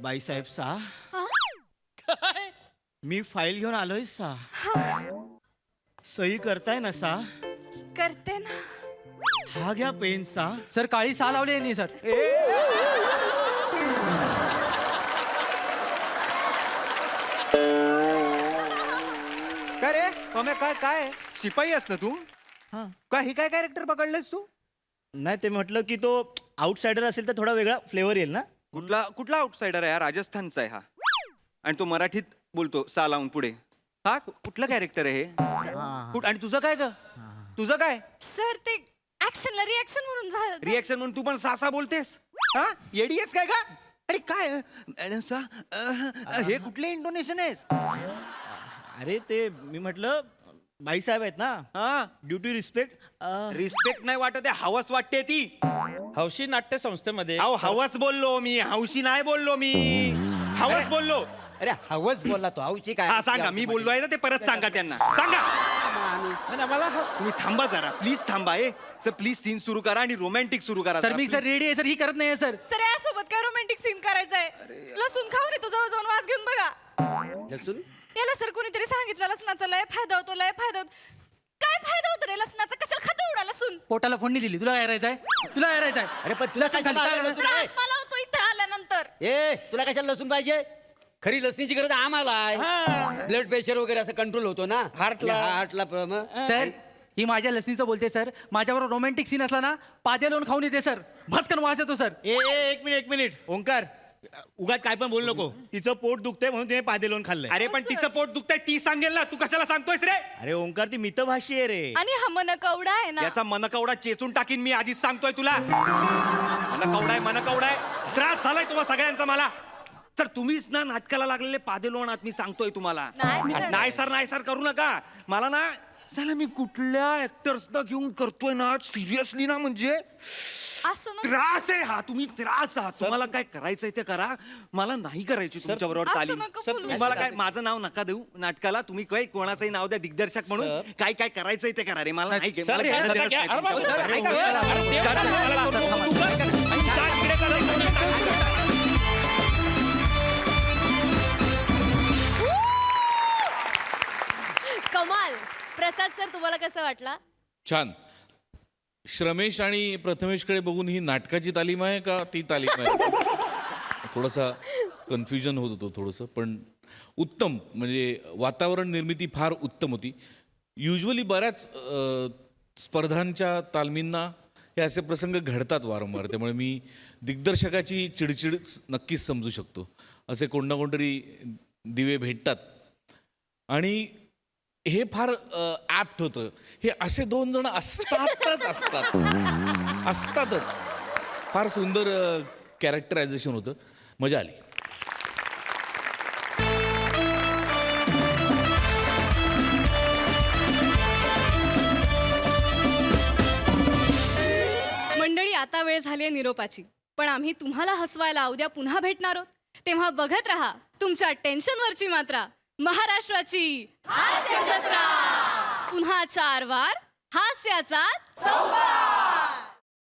[SPEAKER 3] बाईसाहेब सा मी फाईल घेऊन आलोय सा. सही करताय ना सा?
[SPEAKER 4] करते ना.
[SPEAKER 3] हा घ्या पेन सा.
[SPEAKER 7] सर काळी सा लावली यांनी सर.
[SPEAKER 9] काय रे पम्या, काय काय शिपाई आहेस ना तू?
[SPEAKER 3] हा.
[SPEAKER 9] काय हे काय कॅरेक्टर पकडलंस तू?
[SPEAKER 3] नाही ते म्हटलं की तो आउटसाइडर असेल तर थोडा वेगळा फ्लेवर येईल ना.
[SPEAKER 9] कुठला आउटसाइडर आहे हा? राजस्थानचा आहे हा. आणि तो मराठीत बोलतो सा लावून पुढे. हा कुठलं कॅरेक्टर आहे हे? आणि तुझं काय ग? तुझं काय
[SPEAKER 4] सर ते ऍक्शनला रिॲक्शन म्हणून झालं.
[SPEAKER 9] रिएक्शन म्हणून तू पण सासा बोलतेस? हा येडीएस काय का? अरे काय हे कुठले इंटोनेशन आहेत?
[SPEAKER 3] अरे ते मी म्हटलं बाईसाहेब आहेत ना.
[SPEAKER 9] हा
[SPEAKER 3] ड्युटी रिस्पेक्ट.
[SPEAKER 9] रिस्पेक्ट नाही वाटत आहे, हवस वाटते ती.
[SPEAKER 6] हौशी नाट्य संस्थेमध्ये
[SPEAKER 9] अहो हवस बोललो मी, हौशी नाही बोललो मी. हवस बोललो.
[SPEAKER 12] अरे हवस बोलला तो. हौशी काय?
[SPEAKER 9] हा सांगा, मी बोललो आहे ना ते परत सांगा त्यांना. सांगा.
[SPEAKER 6] मला
[SPEAKER 9] तुम्ही थांबा जरा, प्लीज थांबा. सर प्लीज सीन सुरू करा आणि रोमॅन्टिक सुरू करा.
[SPEAKER 7] सर मी सर रेडी आहे सर. ही करत नाही सर.
[SPEAKER 4] सर यासोबत काय रोमॅन्टिक सीन करायचंय? लसूण खाऊन येतो, जवळ जाऊन वास घेऊन बघा.
[SPEAKER 12] लसूण?
[SPEAKER 4] याला सर कोणीतरी सांगितलं लसणाचा लय फायदा होतो, लय फायदा होतो. काय फायदा होतो रे लसणाचा? कशाला खातो एवढा लसूण?
[SPEAKER 7] पोटाला फोडणी दिली. तुला काय करायचंय? तुला काय करायचंय?
[SPEAKER 12] अरे पण तुला
[SPEAKER 7] लसूण
[SPEAKER 12] कशाला
[SPEAKER 7] खाली काय
[SPEAKER 12] आलं
[SPEAKER 7] करायचं?
[SPEAKER 12] लसूण?
[SPEAKER 4] त्रास मला होतो इथे आल्यानंतर.
[SPEAKER 12] तुला कशाला लसूण पाहिजे? खरी लसणीची गरज आम्हाला आहे. ब्लड प्रेशर वगैरे असं कंट्रोल होतो ना हार्टला.
[SPEAKER 7] सर ही माझ्या लसणीचं बोलते सर. माझ्याबरोबर रोमॅन्टिक सीन असला ना पाद्या लावून खाऊन येते सर. भस्कन वास येतो सर.
[SPEAKER 3] एक मिनिट ओंकार उगाच काय पण बोलू नको. तिचं पोट दुखतंय म्हणून तिने पादे लावून खाल्लंय.
[SPEAKER 9] अरे पण तिचं पोट दुखतंय ती सांगेल ना, तू कशाला सांगतोयस रे?
[SPEAKER 3] अरे ओंकार ती मितभाषी आहे रे.
[SPEAKER 4] आणि हा मन कवडा आहे ना.
[SPEAKER 9] याचा मनकवडा चेचून टाकीन मी, आधीच सांगतोय तुला. मनकवडा आहे. त्रास झालाय तुम्हा सगळ्यांचा मला. तर तुम्हीच ना नाटकाला लागलेले पादे लोणात मी सांगतोय तुम्हाला. नाही सर करू नका. मला ना चला मी कुठल्या ऍक्टर्सना घेऊन करतोय ना सिरियसली ना, म्हणजे
[SPEAKER 4] असं नको.
[SPEAKER 9] त्रास आहे हा. तुम्ही त्रास आहात. तुम्हाला काय करायचंय ते करा. मला नाही करायची तुमच्या बरोबर
[SPEAKER 4] असं
[SPEAKER 9] तालीम.
[SPEAKER 4] नको
[SPEAKER 9] सर
[SPEAKER 4] बोलू.
[SPEAKER 9] तुम्हाला काय माझं नाव नका देऊ नाटकाला. तुम्ही काय कोणाचंही नाव द्या दिग्दर्शक म्हणून. काय काय करायचंय ते करा रे. मला नाही
[SPEAKER 6] सर,
[SPEAKER 9] मला घेणं
[SPEAKER 6] सर,
[SPEAKER 9] देणंच नाही
[SPEAKER 6] अरे बाबा,
[SPEAKER 9] तुमच्याबरोबर.
[SPEAKER 6] अरे बाबा,
[SPEAKER 5] कमाल. प्रसाद सर तुम्हाला कसं वाटला?
[SPEAKER 10] छान. श्रमेश आणि प्रथमेशकडे बघून ही नाटकाची तालीम आहे का ती तालीम आहे? थोडासा कन्फ्युजन होत होतं थोडंसं, पण उत्तम. म्हणजे वातावरण निर्मिती फार उत्तम होती. युजली बऱ्याच स्पर्धांच्या तालमींना हे असे प्रसंग घडतात वारंवार. त्यामुळे मी दिग्दर्शकाची चिडचिड नक्कीच समजू शकतो. असे कोण ना कोणतरी दिवे भेटतात आणि हे फार ॲप्ट होतं. हे असे दोन जण असतातच. फार सुंदर कॅरेक्टरायझेशन होतं. मजा आली.
[SPEAKER 4] मंडळी आता वेळ झाली आहे निरोपाची. पण आम्ही तुम्हाला हसवायला उद्या पुन्हा भेटणार आहोत. तेव्हा बघत राहा तुमच्या टेन्शनवरची मात्रा महाराष्ट्राची हास्य जत्रा. पुन्हा 4 वार हास्याचा चौकार.